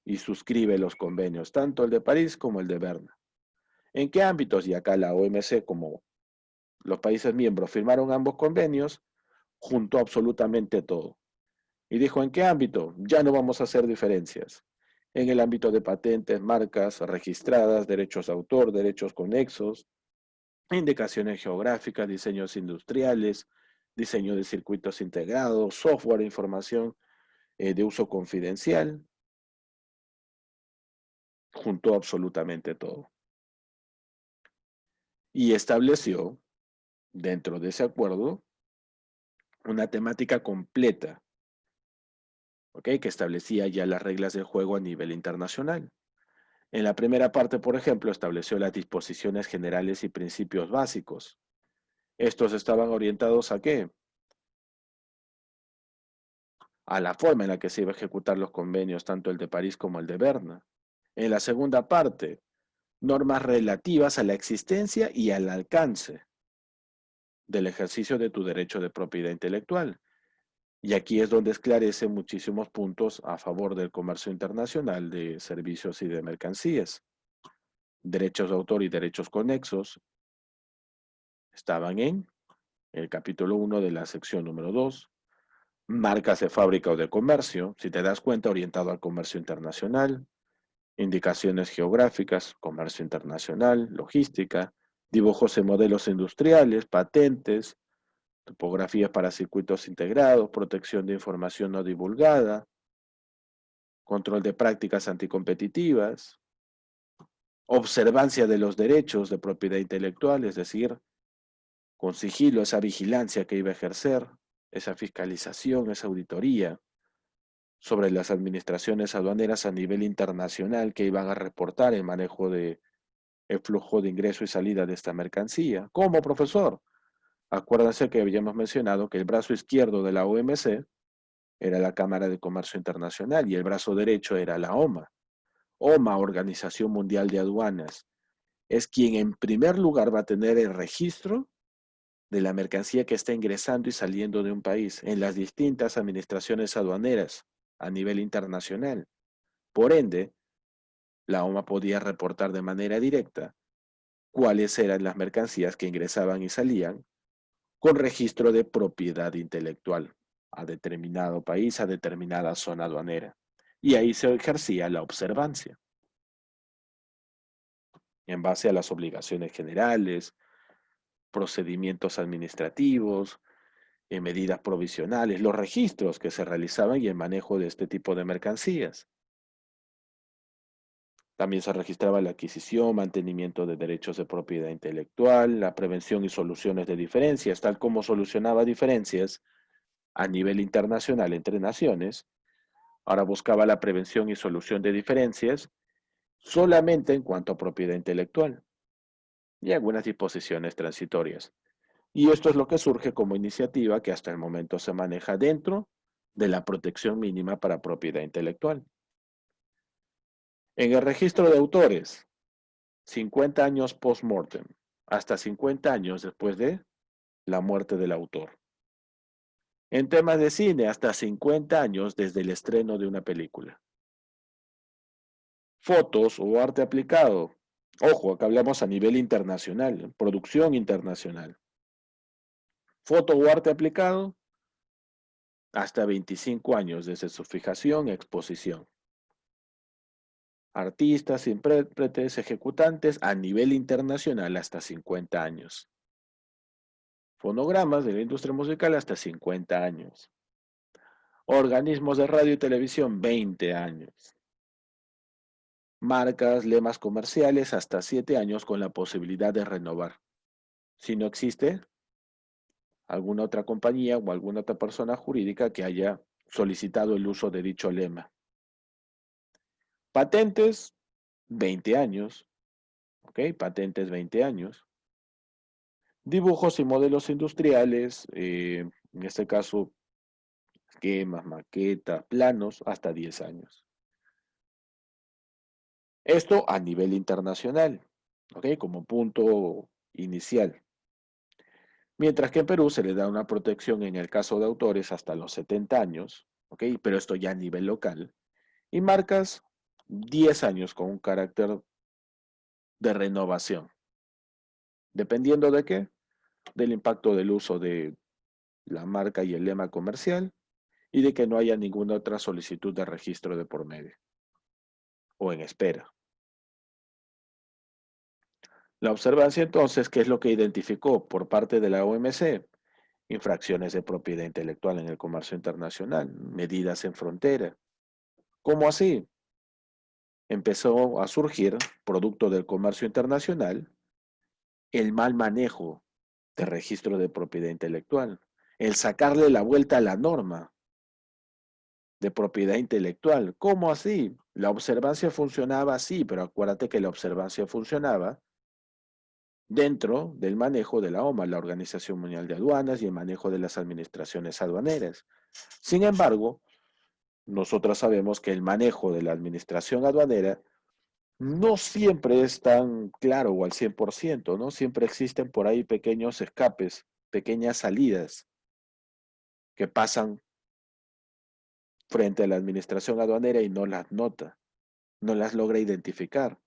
y suscribe los convenios, tanto el de París como el de Berna. ¿En qué ámbitos? Y acá la OMC, como los países miembros firmaron ambos convenios, juntó absolutamente todo. Y dijo, ¿en qué ámbito? Ya no vamos a hacer diferencias. En el ámbito de patentes, marcas registradas, derechos de autor, derechos conexos, indicaciones geográficas, diseños industriales, diseño de circuitos integrados, software, información de uso confidencial, juntó absolutamente todo. Y estableció, dentro de ese acuerdo, una temática completa, ¿ok? Que establecía ya las reglas del juego a nivel internacional. En la primera parte, por ejemplo, estableció las disposiciones generales y principios básicos. Estos estaban orientados ¿a qué? A la forma en la que se iba a ejecutar los convenios, tanto el de París como el de Berna. En la segunda parte, normas relativas a la existencia y al alcance del ejercicio de tu derecho de propiedad intelectual. Y aquí es donde esclarece muchísimos puntos a favor del comercio internacional de servicios y de mercancías. Derechos de autor y derechos conexos estaban en el capítulo 1 de la sección número 2. Marcas de fábrica o de comercio, si te das cuenta, orientado al comercio internacional. Indicaciones geográficas, comercio internacional, logística, dibujos y modelos industriales, patentes, topografías para circuitos integrados, protección de información no divulgada, control de prácticas anticompetitivas, observancia de los derechos de propiedad intelectual, es decir, con sigilo esa vigilancia que iba a ejercer, esa fiscalización, esa auditoría sobre las administraciones aduaneras a nivel internacional que iban a reportar el manejo de el flujo de ingreso y salida de esta mercancía. ¿Cómo, profesor? Acuérdense que habíamos mencionado que el brazo izquierdo de la OMC era la Cámara de Comercio Internacional y el brazo derecho era la OMA. OMA, Organización Mundial de Aduanas, es quien en primer lugar va a tener el registro de la mercancía que está ingresando y saliendo de un país en las distintas administraciones aduaneras a nivel internacional. Por ende, la OMA podía reportar de manera directa cuáles eran las mercancías que ingresaban y salían con registro de propiedad intelectual a determinado país, a determinada zona aduanera. Y ahí se ejercía la observancia en base a las obligaciones generales, procedimientos administrativos, medidas provisionales, los registros que se realizaban y el manejo de este tipo de mercancías. También se registraba la adquisición, mantenimiento de derechos de propiedad intelectual, la prevención y soluciones de diferencias, tal como solucionaba diferencias a nivel internacional entre naciones. Ahora buscaba la prevención y solución de diferencias solamente en cuanto a propiedad intelectual y algunas disposiciones transitorias. Y esto es lo que surge como iniciativa que hasta el momento se maneja dentro de la protección mínima para propiedad intelectual. En el registro de autores, 50 años post-mortem, hasta 50 años después de la muerte del autor. En temas de cine, hasta 50 años desde el estreno de una película. Fotos o arte aplicado. Ojo, acá hablamos a nivel internacional, producción internacional. Foto o arte aplicado, hasta 25 años desde su fijación y exposición. Artistas, intérpretes, ejecutantes a nivel internacional hasta 50 años. Fonogramas de la industria musical hasta 50 años. Organismos de radio y televisión 20 años. Marcas, lemas comerciales hasta 7 años con la posibilidad de renovar. Si no existe alguna otra compañía o alguna otra persona jurídica que haya solicitado el uso de dicho lema. Patentes, 20 años. ¿Ok? Patentes, 20 años. Dibujos y modelos industriales, en este caso, esquemas, maquetas, planos, hasta 10 años. Esto a nivel internacional, ¿ok? Como punto inicial. Mientras que en Perú se le da una protección en el caso de autores hasta los 70 años, ¿ok? Pero esto ya a nivel local. Y marcas 10 años con un carácter de renovación. ¿Dependiendo de qué? Del impacto del uso de la marca y el lema comercial y de que no haya ninguna otra solicitud de registro de por medio o en espera. La observancia entonces, ¿qué es lo que identificó por parte de la OMC? Infracciones de propiedad intelectual en el comercio internacional, medidas en frontera. ¿Cómo así? Empezó a surgir, producto del comercio internacional, el mal manejo de registro de propiedad intelectual. el sacarle la vuelta a la norma de propiedad intelectual. ¿Cómo así? La observancia funcionaba así, pero acuérdate que la observancia funcionaba dentro del manejo de la OMA, la Organización Mundial de Aduanas, y el manejo de las administraciones aduaneras. Sin embargo, nosotros sabemos que el manejo de la administración aduanera no siempre es tan claro o al 100%, ¿no? Siempre existen por ahí pequeños escapes, pequeñas salidas que pasan frente a la administración aduanera y no las nota, no las logra identificar.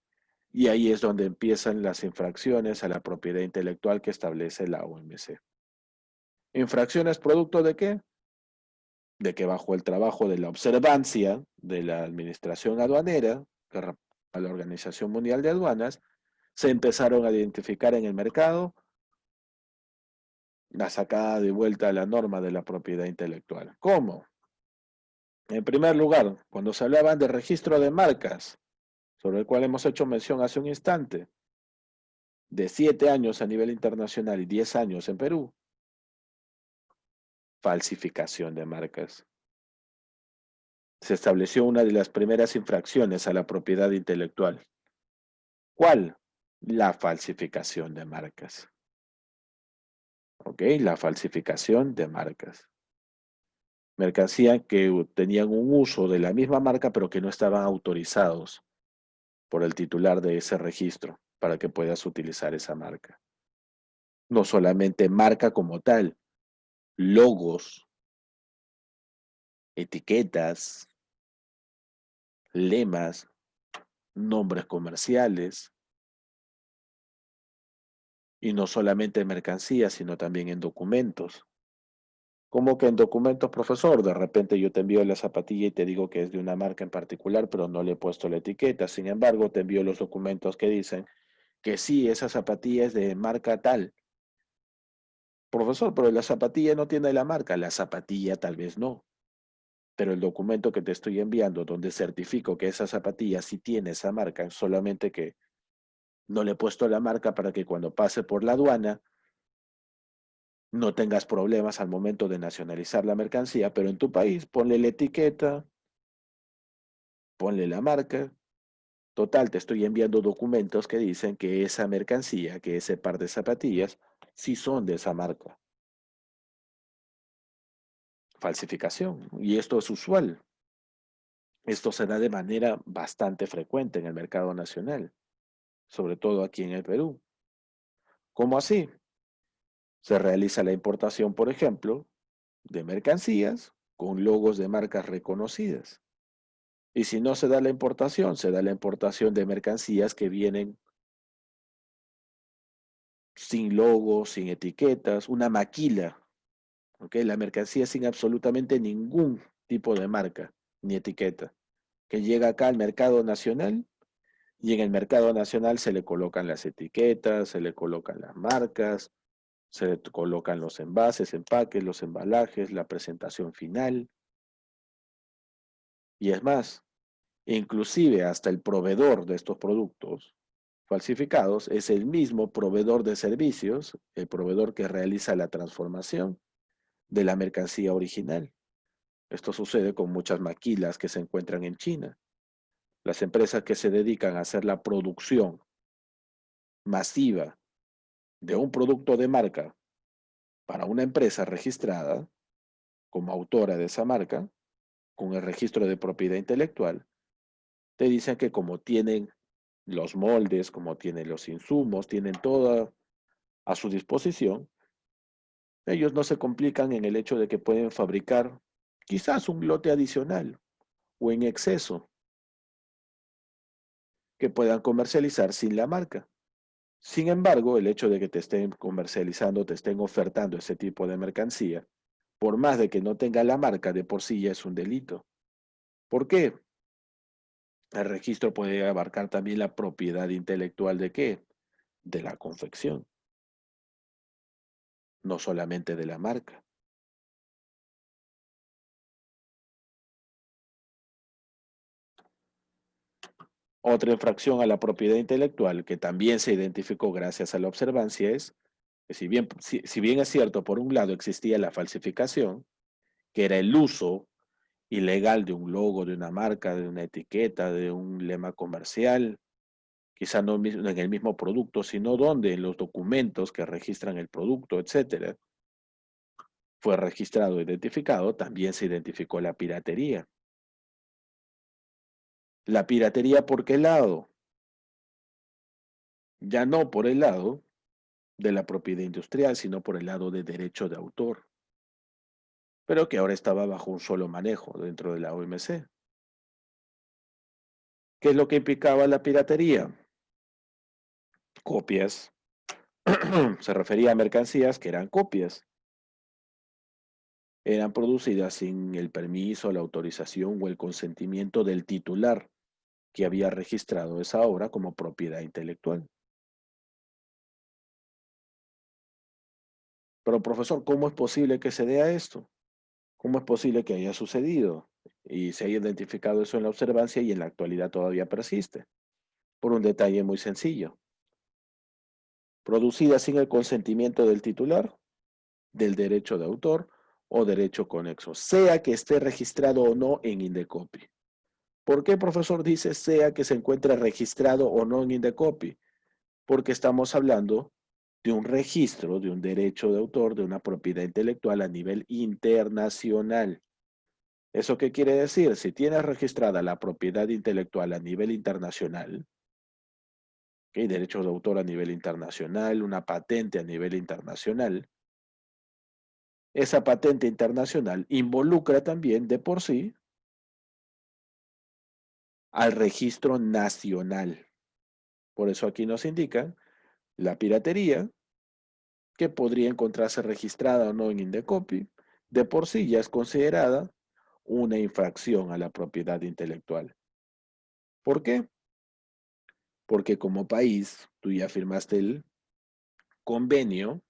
Y ahí es donde empiezan las infracciones a la propiedad intelectual que establece la OMC. ¿Infracciones producto de qué? De que bajo el trabajo de la observancia de la administración aduanera, a la Organización Mundial de Aduanas, se empezaron a identificar en el mercado la sacada de vuelta a la norma de la propiedad intelectual. ¿Cómo? En primer lugar, cuando se hablaban de registro de marcas, sobre el cual hemos hecho mención hace un instante, de 7 años a nivel internacional y 10 años en Perú, falsificación de marcas. Se estableció una de las primeras infracciones a la propiedad intelectual. ¿Cuál? La falsificación de marcas. ¿Ok? La falsificación de marcas. Mercancía que tenían un uso de la misma marca, pero que no estaban autorizados por el titular de ese registro para que puedas utilizar esa marca. No solamente marca como tal, logos, etiquetas, lemas, nombres comerciales, y no solamente en mercancías, sino también en documentos. ¿Cómo que en documentos, profesor? De repente yo te envío la zapatilla y te digo que es de una marca en particular, pero no le he puesto la etiqueta. Sin embargo, te envío los documentos que dicen que sí, esa zapatilla es de marca tal. Profesor, pero la zapatilla no tiene la marca. La zapatilla tal vez no. Pero el documento que te estoy enviando, donde certifico que esa zapatilla sí tiene esa marca, solamente que no le he puesto la marca para que cuando pase por la aduana no tengas problemas al momento de nacionalizar la mercancía, pero en tu país ponle la etiqueta, ponle la marca. Total, te estoy enviando documentos que dicen que esa mercancía, que ese par de zapatillas, sí son de esa marca. Falsificación. Y esto es usual. Esto se da de manera bastante frecuente en el mercado nacional, sobre todo aquí en el Perú. ¿Cómo así? Se realiza la importación, por ejemplo, de mercancías con logos de marcas reconocidas. Y si no se da la importación, se da la importación de mercancías que vienen sin logos, sin etiquetas, una maquila, ¿ok? La mercancía sin absolutamente ningún tipo de marca ni etiqueta, que llega acá al mercado nacional y en el mercado nacional se le colocan las etiquetas, se le colocan las marcas, se le colocan los envases, empaques, los embalajes, la presentación final. Y es más, inclusive hasta el proveedor de estos productos falsificados es el mismo proveedor de servicios, el proveedor que realiza la transformación de la mercancía original. Esto sucede con muchas maquilas que se encuentran en China. Las empresas que se dedican a hacer la producción masiva de un producto de marca para una empresa registrada como autora de esa marca, con el registro de propiedad intelectual, te dicen que como tienen los moldes, como tienen los insumos, tienen todo a su disposición, ellos no se complican en el hecho de que pueden fabricar quizás un lote adicional o en exceso que puedan comercializar sin la marca. Sin embargo, el hecho de que te estén comercializando, te estén ofertando ese tipo de mercancía, por más de que no tenga la marca, de por sí ya es un delito. ¿Por qué? El registro puede abarcar también la propiedad intelectual de qué? De la confección, no solamente de la marca. Otra infracción a la propiedad intelectual que también se identificó gracias a la observancia es Si bien es cierto, por un lado existía la falsificación, que era el uso ilegal de un logo, de una marca, de una etiqueta, de un lema comercial, quizá no en el mismo producto, sino donde en los documentos que registran el producto, etcétera, fue registrado, identificado, también se identificó la piratería. ¿La piratería por qué lado? Ya no por el lado de la propiedad industrial, sino por el lado de derecho de autor, pero que ahora estaba bajo un solo manejo dentro de la OMC. ¿Qué es lo que implicaba la piratería? Copias. Se refería a mercancías que eran copias. Eran producidas sin el permiso, la autorización o el consentimiento del titular que había registrado esa obra como propiedad intelectual. Pero profesor, ¿cómo es posible que se dé esto? ¿Cómo es posible que haya sucedido y se haya identificado eso en la observancia y en la actualidad todavía persiste? Por un detalle muy sencillo. Producida sin el consentimiento del titular, del derecho de autor o derecho conexo, sea que esté registrado o no en Indecopy. ¿Por qué, profesor, dice sea que se encuentre registrado o no en Indecopy? Porque estamos hablando de un registro, de un derecho de autor, de una propiedad intelectual a nivel internacional. ¿Eso qué quiere decir? Si tienes registrada la propiedad intelectual a nivel internacional, ¿okay? Derecho de autor a nivel internacional, una patente a nivel internacional, esa patente internacional involucra también de por sí al registro nacional. Por eso aquí nos indican la piratería, que podría encontrarse registrada o no en Indecopy, de por sí ya es considerada una infracción a la propiedad intelectual. ¿Por qué? Porque como país tú ya firmaste el convenio,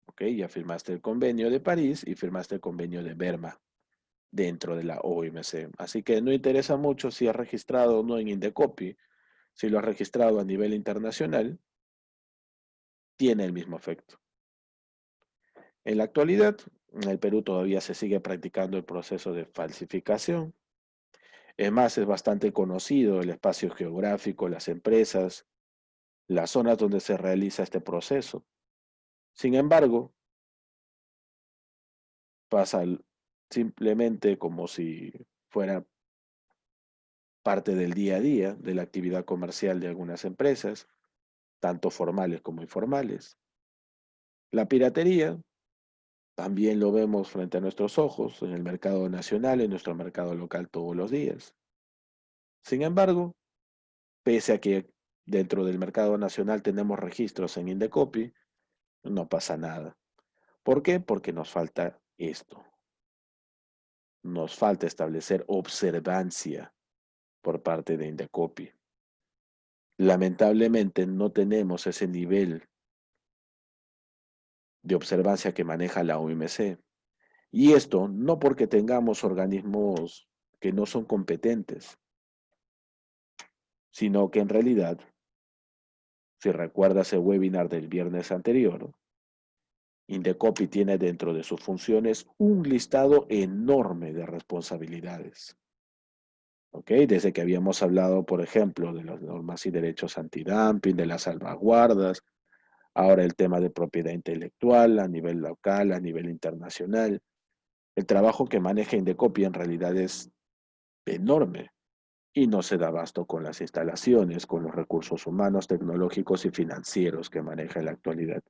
¿ok? Ya firmaste el convenio de París y firmaste el convenio de Berma dentro de la OMC. Así que no interesa mucho si has registrado o no en Indecopy, si lo has registrado a nivel internacional, tiene el mismo efecto. En la actualidad, en el Perú todavía se sigue practicando el proceso de falsificación. Es más, es bastante conocido el espacio geográfico, las empresas, las zonas donde se realiza este proceso. Sin embargo, pasa simplemente como si fuera parte del día a día de la actividad comercial de algunas empresas, tanto formales como informales. La piratería también lo vemos frente a nuestros ojos en el mercado nacional, en nuestro mercado local todos los días. Sin embargo, pese a que dentro del mercado nacional tenemos registros en Indecopy, no pasa nada. ¿Por qué? Porque nos falta esto. Nos falta establecer observancia por parte de Indecopy. Lamentablemente no tenemos ese nivel de observancia que maneja la OMC. Y esto no porque tengamos organismos que no son competentes, sino que en realidad, si recuerdas el webinar del viernes anterior, Indecopy tiene dentro de sus funciones un listado enorme de responsabilidades. ¿Ok? Desde que habíamos hablado, por ejemplo, de las normas y derechos antidumping, de las salvaguardas, ahora el tema de propiedad intelectual a nivel local, a nivel internacional. El trabajo que maneja Indecopy en realidad es enorme y no se da abasto con las instalaciones, con los recursos humanos, tecnológicos y financieros que maneja en la actualidad.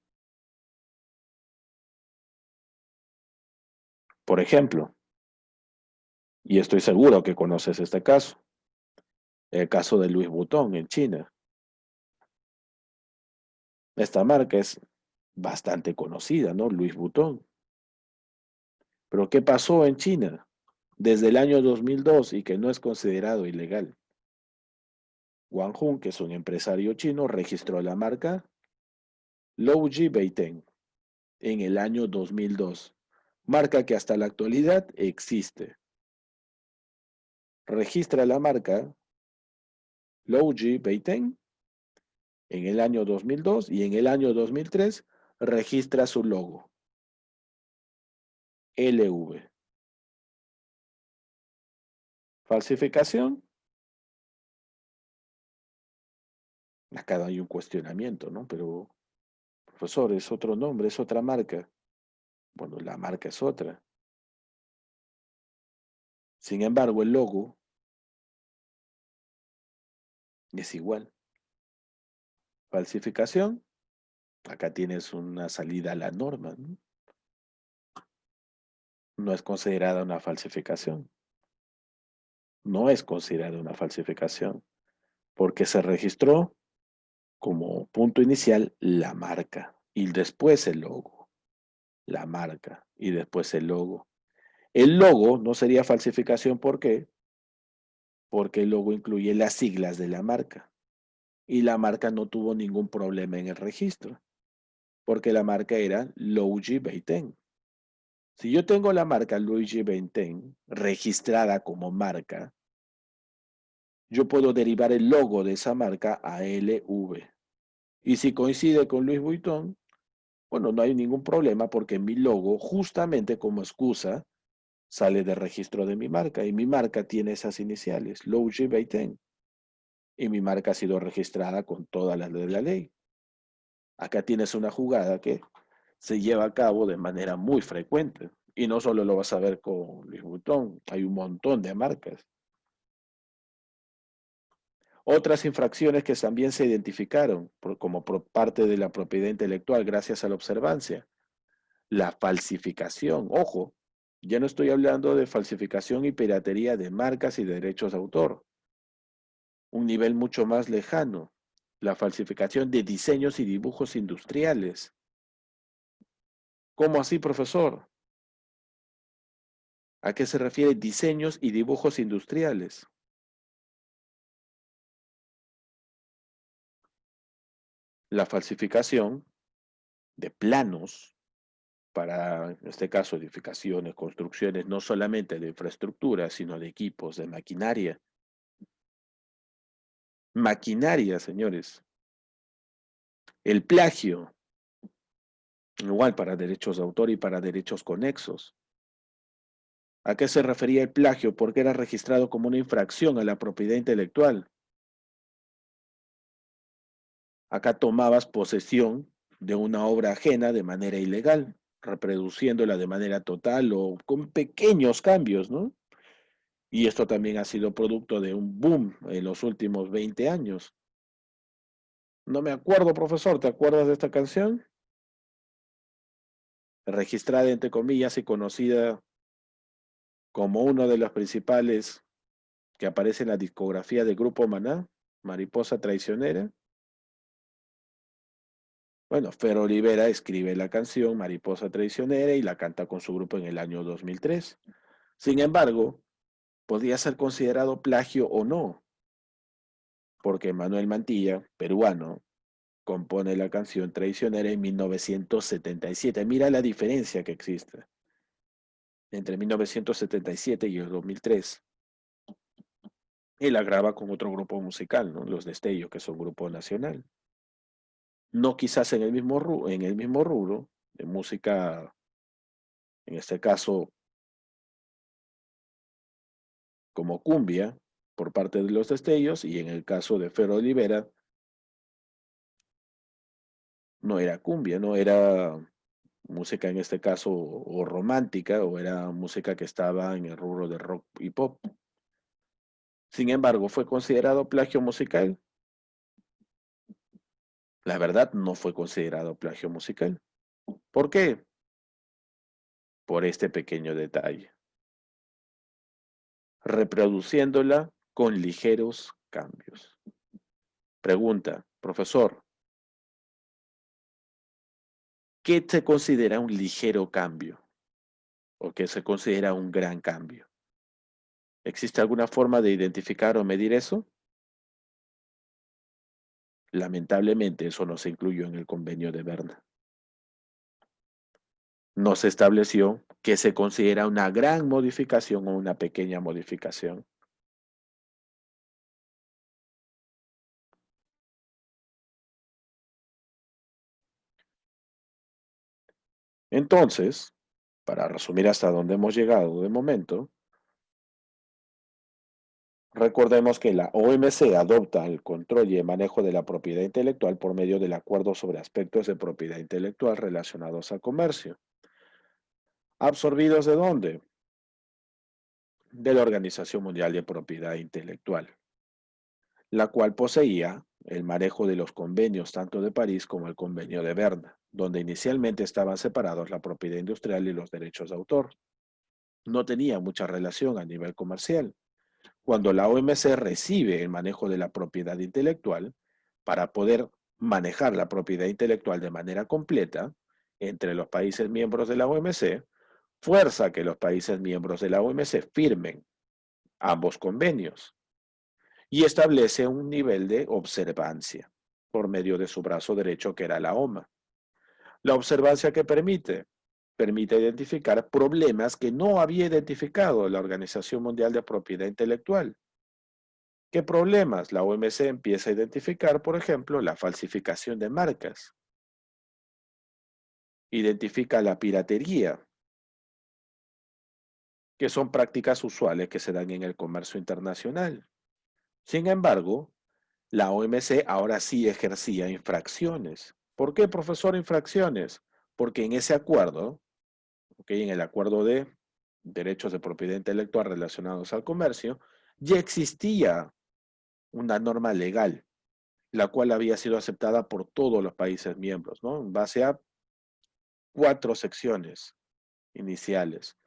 Por ejemplo, y estoy seguro que conoces este caso, el caso de Louis Vuitton en China. Esta marca es bastante conocida, ¿no? Louis Vuitton. Pero ¿qué pasó en China desde el año 2002 y que no es considerado ilegal? Wang Jun, que es un empresario chino, registró la marca Louji Beiteng en el año 2002, marca que hasta la actualidad existe. Registra la marca Louji Beiteng en el año 2002 y en el año 2003 registra su logo, LV. ¿Falsificación? Acá hay un cuestionamiento, ¿no? Pero, profesor, es otro nombre, es otra marca. Bueno, la marca es otra. Sin embargo, el logo es igual. Falsificación, acá tienes una salida a la norma, ¿no? No es considerada una falsificación. No es considerada una falsificación, porque se registró como punto inicial la marca y después el logo. La marca y después el logo. El logo no sería falsificación, ¿por qué? Porque el logo incluye las siglas de la marca y la marca no tuvo ningún problema en el registro, porque la marca era Luigi Vuitton. Si yo tengo la marca Luigi Vuitton registrada como marca, yo puedo derivar el logo de esa marca a LV. Y si coincide con Louis Vuitton, bueno, no hay ningún problema porque mi logo, justamente como excusa, sale de registro de mi marca y mi marca tiene esas iniciales, Luigi Vuitton. Y mi marca ha sido registrada con todas las de la ley. Acá tienes una jugada que se lleva a cabo de manera muy frecuente. Y no solo lo vas a ver con Louis Vuitton, hay un montón de marcas. Otras infracciones que también se identificaron como por parte de la propiedad intelectual gracias a la observancia. La falsificación, ojo, ya no estoy hablando de falsificación y piratería de marcas y derechos de autor. Un nivel mucho más lejano, la falsificación de diseños y dibujos industriales. ¿Cómo así, profesor? ¿A qué se refiere diseños y dibujos industriales? La falsificación de planos para, en este caso, edificaciones, construcciones, no solamente de infraestructura, sino de equipos, de maquinaria. Maquinaria, señores. El plagio, igual para derechos de autor y para derechos conexos. ¿A qué se refería el plagio? Porque era registrado como una infracción a la propiedad intelectual. Acá tomabas posesión de una obra ajena de manera ilegal, reproduciéndola de manera total o con pequeños cambios, ¿no? Y esto también ha sido producto de un boom en los últimos 20 años. No me acuerdo, profesor, ¿te acuerdas de esta canción? Registrada entre comillas y conocida como uno de los principales que aparece en la discografía del grupo Maná, Mariposa Traicionera. Bueno, Fer Olivera escribe la canción Mariposa Traicionera y la canta con su grupo en el año 2003. Sin embargo, podría ser considerado plagio o no, porque Manuel Mantilla, peruano, compone la canción Traicionera en 1977. Mira la diferencia que existe entre 1977 y el 2003. Y la graba con otro grupo musical, ¿no? Los Destellos, que son un grupo nacional. No quizás en el mismo rubro de música, en este caso como cumbia, por parte de los Destellos, y en el caso de Fer Olivera, no era cumbia, no era música en este caso o romántica, o era música que estaba en el rubro de rock y pop. Sin embargo, fue considerado plagio musical. La verdad, no fue considerado plagio musical. ¿Por qué? Por este pequeño detalle. Reproduciéndola con ligeros cambios. Pregunta, profesor, ¿qué se considera un ligero cambio? ¿O qué se considera un gran cambio? ¿Existe alguna forma de identificar o medir eso? Lamentablemente eso no se incluyó en el convenio de Berna. No se estableció que se considera una gran modificación o una pequeña modificación. Entonces, para resumir hasta dónde hemos llegado de momento, recordemos que la OMC adopta el control y el manejo de la propiedad intelectual por medio del Acuerdo sobre Aspectos de Propiedad Intelectual relacionados al comercio. ¿Absorbidos de dónde? De la Organización Mundial de Propiedad Intelectual, la cual poseía el manejo de los convenios tanto de París como el convenio de Berna, donde inicialmente estaban separados la propiedad industrial y los derechos de autor. No tenía mucha relación a nivel comercial. Cuando la OMC recibe el manejo de la propiedad intelectual, para poder manejar la propiedad intelectual de manera completa entre los países miembros de la OMC, fuerza que los países miembros de la OMC firmen ambos convenios y establece un nivel de observancia por medio de su brazo derecho, que era la OMA. La observancia que permite identificar problemas que no había identificado la Organización Mundial de Propiedad Intelectual. ¿Qué problemas? La OMC empieza a identificar, por ejemplo, la falsificación de marcas. Identifica la piratería, que son prácticas usuales que se dan en el comercio internacional. Sin embargo, la OMC ahora sí ejercía infracciones. ¿Por qué, profesor, infracciones? Porque en ese acuerdo, en el acuerdo de derechos de propiedad intelectual relacionados al comercio, ya existía una norma legal, la cual había sido aceptada por todos los países miembros, ¿no? En base a 4 secciones iniciales.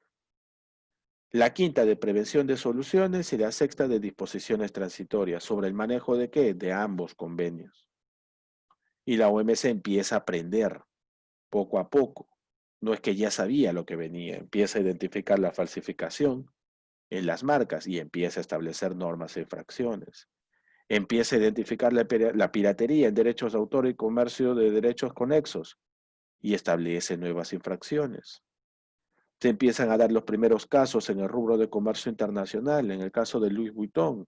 La quinta de prevención de soluciones y la sexta de disposiciones transitorias. ¿Sobre el manejo de qué? De ambos convenios. Y la OMC empieza a aprender poco a poco. No es que ya sabía lo que venía, empieza a identificar la falsificación en las marcas y empieza a establecer normas e infracciones. Empieza a identificar la piratería en derechos de autor y comercio de derechos conexos y establece nuevas infracciones. Se empiezan a dar los primeros casos en el rubro de comercio internacional, en el caso de Louis Vuitton.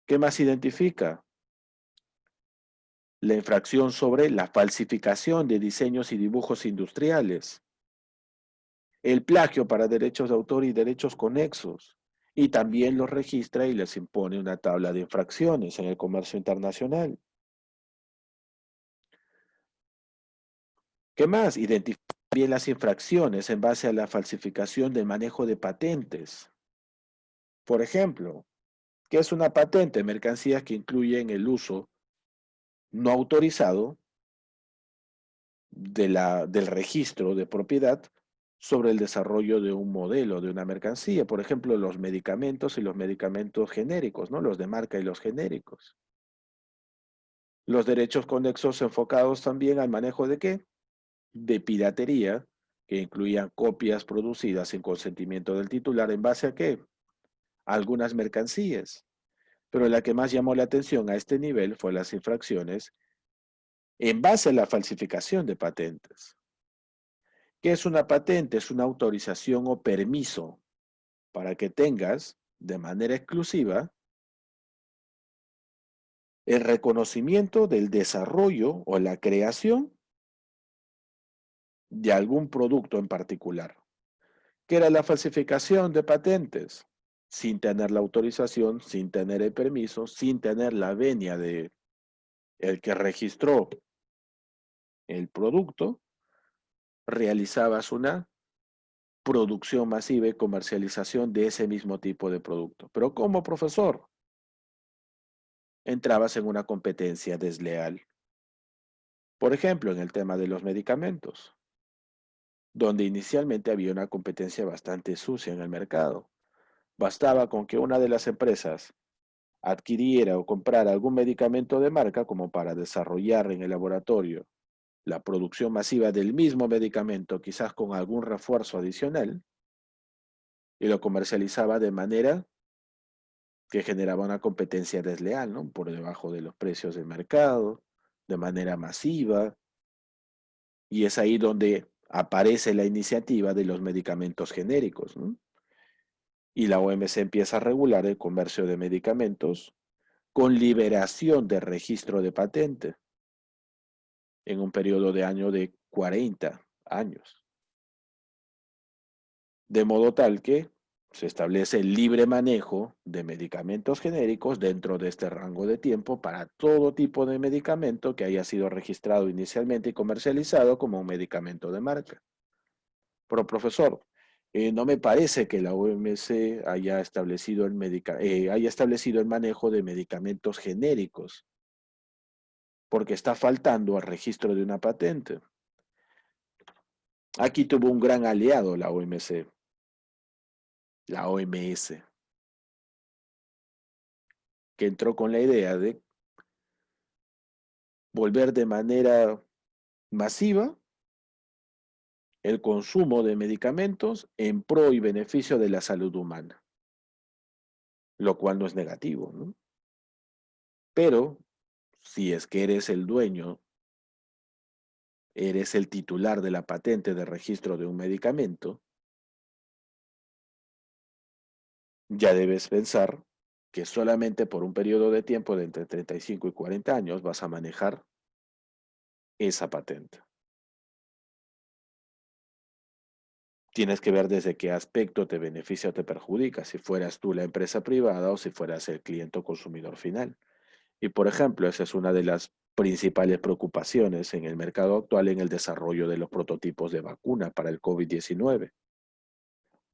¿Qué más identifica? La infracción sobre la falsificación de diseños y dibujos industriales, el plagio para derechos de autor y derechos conexos, y también los registra y les impone una tabla de infracciones en el comercio internacional. ¿Qué más? Identifica bien las infracciones en base a la falsificación del manejo de patentes. Por ejemplo, ¿qué es una patente? Mercancías que incluyen el uso no autorizado del registro de propiedad sobre el desarrollo de un modelo, de una mercancía. Por ejemplo, los medicamentos y los medicamentos genéricos, ¿no? Los de marca y los genéricos. Los derechos conexos enfocados también al manejo de ¿qué? De piratería, que incluían copias producidas sin consentimiento del titular en base a ¿qué? Algunas mercancías. Pero la que más llamó la atención a este nivel fue las infracciones en base a la falsificación de patentes. ¿Qué es una patente? Es una autorización o permiso para que tengas de manera exclusiva el reconocimiento del desarrollo o la creación de algún producto en particular. ¿Qué era la falsificación de patentes? Sin tener la autorización, sin tener el permiso, sin tener la venia de el que registró el producto, realizabas una producción masiva y comercialización de ese mismo tipo de producto. Pero como profesor, entrabas en una competencia desleal. Por ejemplo, en el tema de los medicamentos, donde inicialmente había una competencia bastante sucia en el mercado. Bastaba con que una de las empresas adquiriera o comprara algún medicamento de marca como para desarrollar en el laboratorio la producción masiva del mismo medicamento, quizás con algún refuerzo adicional, y lo comercializaba de manera que generaba una competencia desleal, ¿no? Por debajo de los precios del mercado, de manera masiva, y es ahí donde aparece la iniciativa de los medicamentos genéricos, ¿no? Y la OMC empieza a regular el comercio de medicamentos con liberación de registro de patente en un periodo de año de 40 años. De modo tal que se establece el libre manejo de medicamentos genéricos dentro de este rango de tiempo para todo tipo de medicamento que haya sido registrado inicialmente y comercializado como un medicamento de marca. Pero profesor, no me parece que la OMS haya establecido el manejo de medicamentos genéricos, porque está faltando al registro de una patente. Aquí tuvo un gran aliado la OMS, la OMS, que entró con la idea de volver de manera masiva el consumo de medicamentos en pro y beneficio de la salud humana, lo cual no es negativo, ¿no? Pero si es que eres el dueño, eres el titular de la patente de registro de un medicamento, ya debes pensar que solamente por un periodo de tiempo de entre 35 y 40 años vas a manejar esa patente. Tienes que ver desde qué aspecto te beneficia o te perjudica, si fueras tú la empresa privada o si fueras el cliente o consumidor final. Y por ejemplo, esa es una de las principales preocupaciones en el mercado actual en el desarrollo de los prototipos de vacuna para el COVID-19.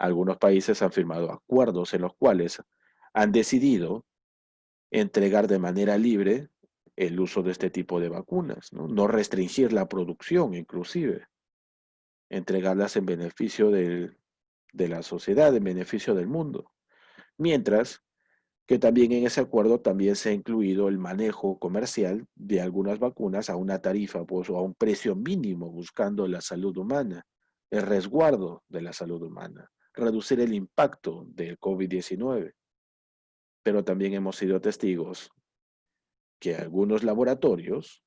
Algunos países han firmado acuerdos en los cuales han decidido entregar de manera libre el uso de este tipo de vacunas, ¿no? No restringir la producción inclusive, entregarlas en beneficio de la sociedad, en beneficio del mundo. Mientras que también en ese acuerdo también se ha incluido el manejo comercial de algunas vacunas a una tarifa, pues, o a un precio mínimo, buscando la salud humana, el resguardo de la salud humana, reducir el impacto del COVID-19. Pero también hemos sido testigos que algunos laboratorios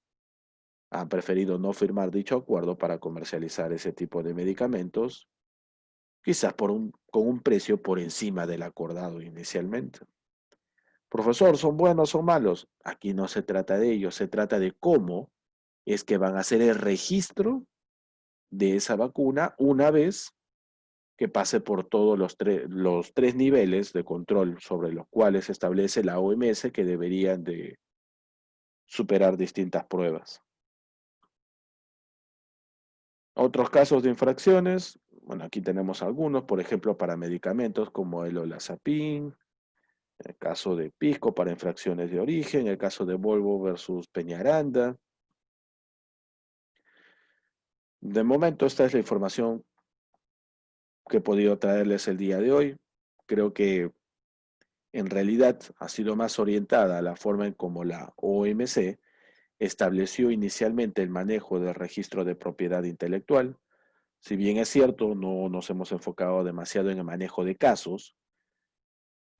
han preferido no firmar dicho acuerdo para comercializar ese tipo de medicamentos, quizás con un precio por encima del acordado inicialmente. Profesor, ¿son buenos o malos? Aquí no se trata de ello, se trata de cómo es que van a hacer el registro de esa vacuna una vez que pase por todos los tres niveles de control sobre los cuales establece la OMS que deberían de superar distintas pruebas. Otros casos de infracciones, bueno, aquí tenemos algunos, por ejemplo, para medicamentos como el olazapin, el caso de Pisco para infracciones de origen, el caso de Volvo versus Peñaranda. De momento, esta es la información que he podido traerles el día de hoy. Creo que en realidad ha sido más orientada a la forma en cómo la OMC estableció inicialmente el manejo del registro de propiedad intelectual. Si bien es cierto, no nos hemos enfocado demasiado en el manejo de casos,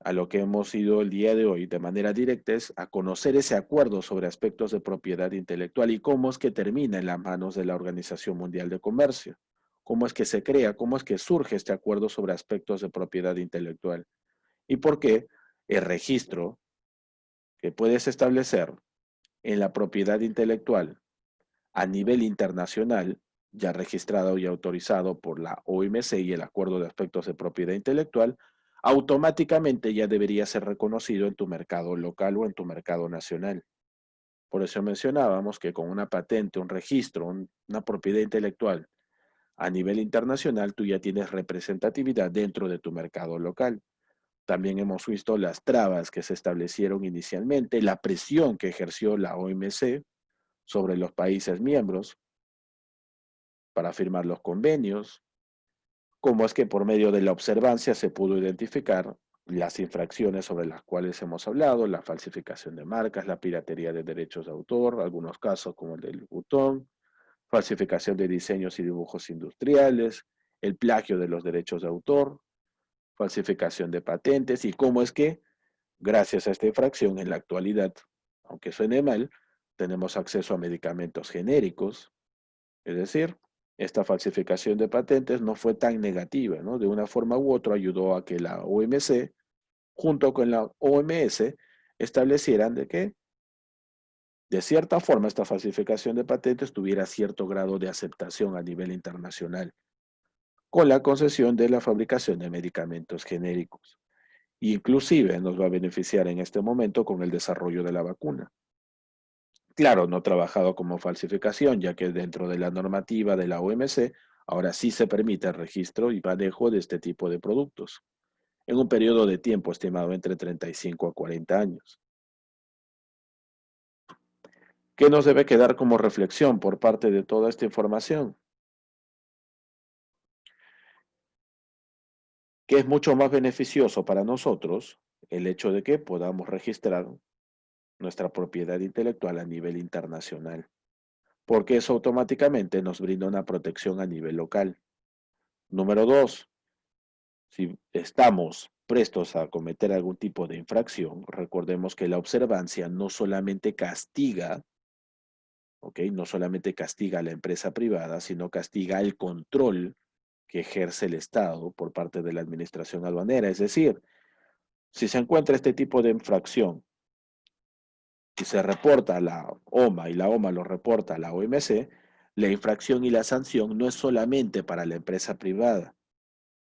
a lo que hemos ido el día de hoy de manera directa es a conocer ese acuerdo sobre aspectos de propiedad intelectual y cómo es que termina en las manos de la Organización Mundial de Comercio, cómo es que se crea, cómo es que surge este acuerdo sobre aspectos de propiedad intelectual y por qué el registro que puedes establecer en la propiedad intelectual a nivel internacional, ya registrado y autorizado por la OMC y el Acuerdo de Aspectos de Propiedad Intelectual, automáticamente ya debería ser reconocido en tu mercado local o en tu mercado nacional. Por eso mencionábamos que con una patente, un registro, una propiedad intelectual a nivel internacional, tú ya tienes representatividad dentro de tu mercado local. También hemos visto las trabas que se establecieron inicialmente, la presión que ejerció la OMC sobre los países miembros para firmar los convenios, cómo es que por medio de la observancia se pudo identificar las infracciones sobre las cuales hemos hablado, la falsificación de marcas, la piratería de derechos de autor, algunos casos como el del botón, falsificación de diseños y dibujos industriales, el plagio de los derechos de autor, falsificación de patentes y cómo es que, gracias a esta infracción, en la actualidad, aunque suene mal, tenemos acceso a medicamentos genéricos, es decir, esta falsificación de patentes no fue tan negativa, ¿no? De una forma u otra ayudó a que la OMC, junto con la OMS, establecieran de que de cierta forma, esta falsificación de patentes tuviera cierto grado de aceptación a nivel internacional, con la concesión de la fabricación de medicamentos genéricos. Inclusive nos va a beneficiar en este momento con el desarrollo de la vacuna. Claro, no trabajado como falsificación, ya que dentro de la normativa de la OMC, ahora sí se permite el registro y manejo de este tipo de productos, en un periodo de tiempo estimado entre 35 a 40 años. ¿Qué nos debe quedar como reflexión por parte de toda esta información? Que es mucho más beneficioso para nosotros el hecho de que podamos registrar nuestra propiedad intelectual a nivel internacional, porque eso automáticamente nos brinda una protección a nivel local. Número dos, si estamos prestos a cometer algún tipo de infracción, recordemos que la observancia no solamente castiga, ¿ok? No solamente castiga a la empresa privada, sino castiga el control que ejerce el Estado por parte de la administración aduanera. Es decir, si se encuentra este tipo de infracción y se reporta a la OMA y la OMA lo reporta a la OMC, la infracción y la sanción no es solamente para la empresa privada,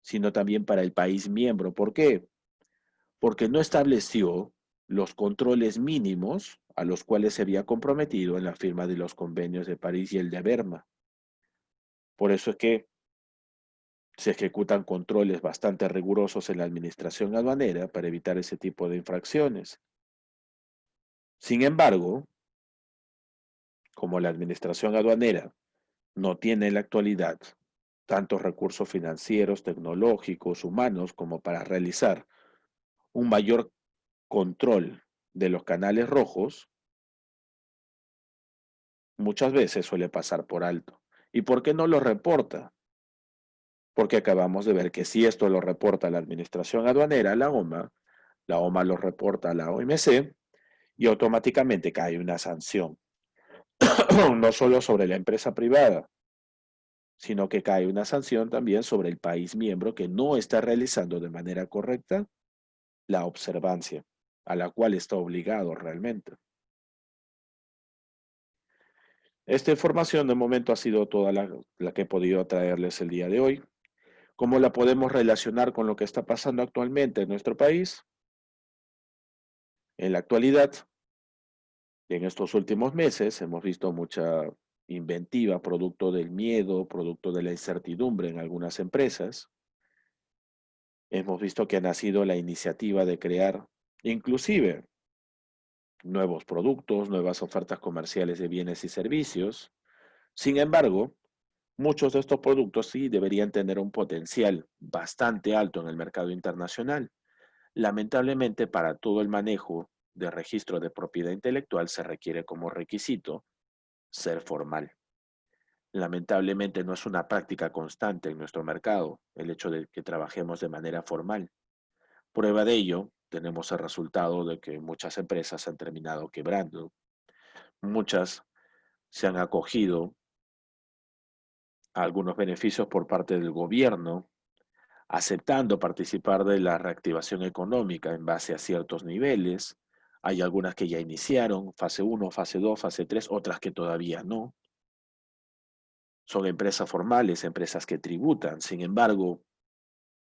sino también para el país miembro. ¿Por qué? Porque no estableció los controles mínimos a los cuales se había comprometido en la firma de los convenios de París y el de Berna. Por eso es que se ejecutan controles bastante rigurosos en la administración aduanera para evitar ese tipo de infracciones. Sin embargo, como la administración aduanera no tiene en la actualidad tantos recursos financieros, tecnológicos, humanos como para realizar un mayor control de los canales rojos, muchas veces suele pasar por alto. ¿Y por qué no lo reporta? Porque acabamos de ver que si esto lo reporta la administración aduanera, la OMA lo reporta a la OMC y automáticamente cae una sanción, no solo sobre la empresa privada, sino que cae una sanción también sobre el país miembro que no está realizando de manera correcta la observancia a la cual está obligado realmente. Esta información de momento ha sido toda la que he podido traerles el día de hoy. ¿Cómo la podemos relacionar con lo que está pasando actualmente en nuestro país? En la actualidad, en estos últimos meses, hemos visto mucha inventiva, producto del miedo, producto de la incertidumbre en algunas empresas. Hemos visto que ha nacido la iniciativa de crear inclusive nuevos productos, nuevas ofertas comerciales de bienes y servicios. Sin embargo, muchos de estos productos sí deberían tener un potencial bastante alto en el mercado internacional. Lamentablemente, para todo el manejo de registro de propiedad intelectual se requiere como requisito ser formal. Lamentablemente no es una práctica constante en nuestro mercado el hecho de que trabajemos de manera formal. Prueba de ello, tenemos el resultado de que muchas empresas han terminado quebrando. Muchas se han acogido a algunos beneficios por parte del gobierno, aceptando participar de la reactivación económica en base a ciertos niveles. Hay algunas que ya iniciaron, fase 1, fase 2, fase 3, otras que todavía no. Son empresas formales, empresas que tributan. Sin embargo,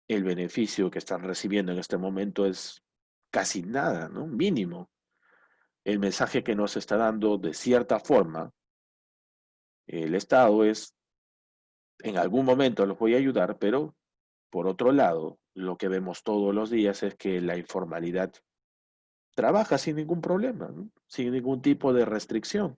el beneficio que están recibiendo en este momento es casi nada, ¿no? Mínimo. El mensaje que nos está dando de cierta forma el Estado es, en algún momento los voy a ayudar, pero por otro lado, lo que vemos todos los días es que la informalidad trabaja sin ningún problema, ¿no? Sin ningún tipo de restricción.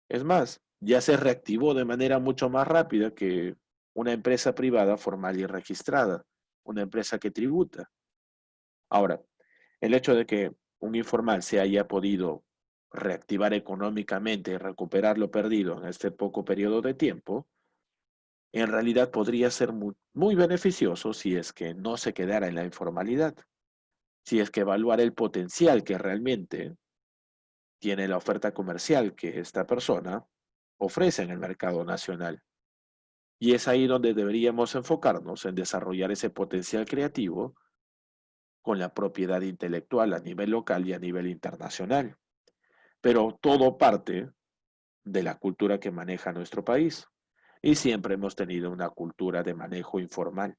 Es más, ya se reactivó de manera mucho más rápida que una empresa privada formal y registrada, una empresa que tributa. Ahora, el hecho de que un informal se haya podido reactivar económicamente y recuperar lo perdido en este poco periodo de tiempo, en realidad podría ser muy beneficioso si es que no se quedara en la informalidad, si es que evaluara el potencial que realmente tiene la oferta comercial que esta persona ofrece en el mercado nacional. Y es ahí donde deberíamos enfocarnos en desarrollar ese potencial creativo con la propiedad intelectual a nivel local y a nivel internacional. pero todo parte de la cultura que maneja nuestro país. Y siempre hemos tenido una cultura de manejo informal,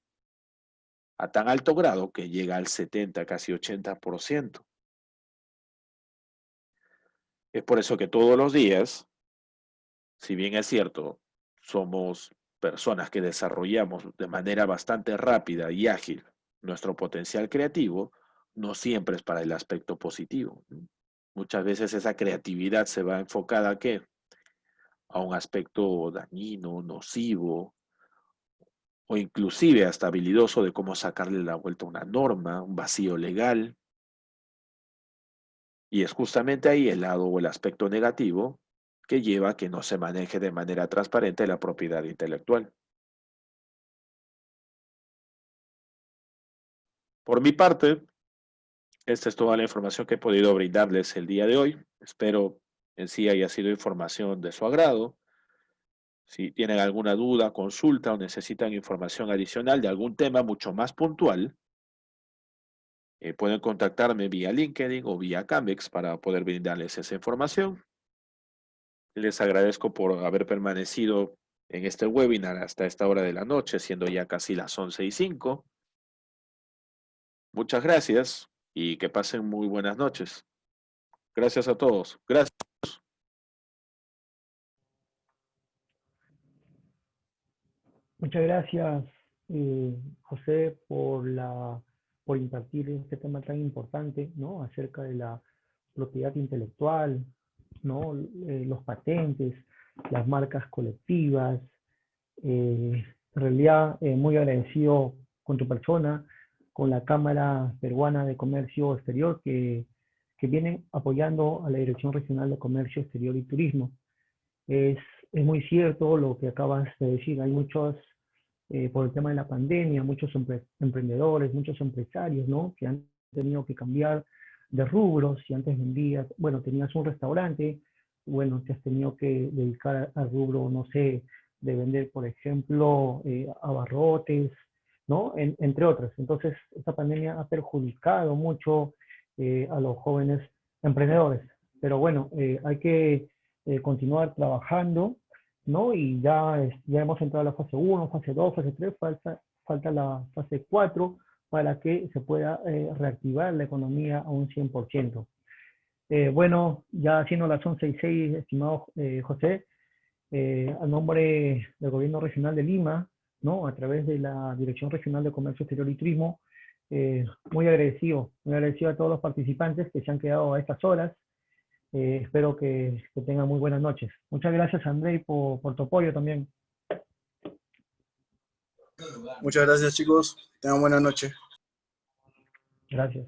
a tan alto grado que llega al 70, casi 80%. Es por eso que todos los días, si bien es cierto, somos personas que desarrollamos de manera bastante rápida y ágil nuestro potencial creativo, no siempre es para el aspecto positivo. Muchas veces esa creatividad se va enfocada ¿a qué? A un aspecto dañino, nocivo, o inclusive hasta habilidoso de cómo sacarle la vuelta a una norma, un vacío legal. Y es justamente ahí el lado o el aspecto negativo que lleva a que no se maneje de manera transparente la propiedad intelectual. Por mi parte, esta es toda la información que he podido brindarles el día de hoy. Espero en sí haya sido información de su agrado. Si tienen alguna duda, consulta o necesitan información adicional de algún tema mucho más puntual, pueden contactarme vía LinkedIn o vía Camex para poder brindarles esa información. Les agradezco por haber permanecido en este webinar hasta esta hora de la noche, siendo ya casi las 11:05. Muchas gracias y que pasen muy buenas noches. Gracias a todos. Gracias. Muchas gracias, José, por impartir este tema tan importante, ¿no? Acerca de la propiedad intelectual, ¿no? Los patentes, las marcas colectivas. En realidad, muy agradecido con tu persona, con la Cámara Peruana de Comercio Exterior, que vienen apoyando a la Dirección Regional de Comercio Exterior y Turismo. Es, es muy cierto lo que acabas de decir. Hay muchos, por el tema de la pandemia, muchos emprendedores, muchos empresarios, ¿no? Que han tenido que cambiar de rubros. Si antes vendías, bueno, tenías un restaurante, bueno, te has tenido que dedicar al rubro, no sé, de vender, por ejemplo, abarrotes, ¿no? Entre otros. Entonces, esta pandemia ha perjudicado mucho a los jóvenes emprendedores. Pero bueno, hay que continuar trabajando, ¿no? Y ya hemos entrado a la fase 1, fase 2, fase 3, falta la fase 4 para que se pueda reactivar la economía a un 100%. Bueno, ya siendo las 11:06, estimado José, a nombre del Gobierno Regional de Lima, ¿no? A través de la Dirección Regional de Comercio Exterior y Turismo, muy agradecido a todos los participantes que se han quedado a estas horas. Espero que tengan muy buenas noches. Muchas gracias, Andrei, por tu apoyo también. Muchas gracias, chicos. Tengan buena noche. Gracias.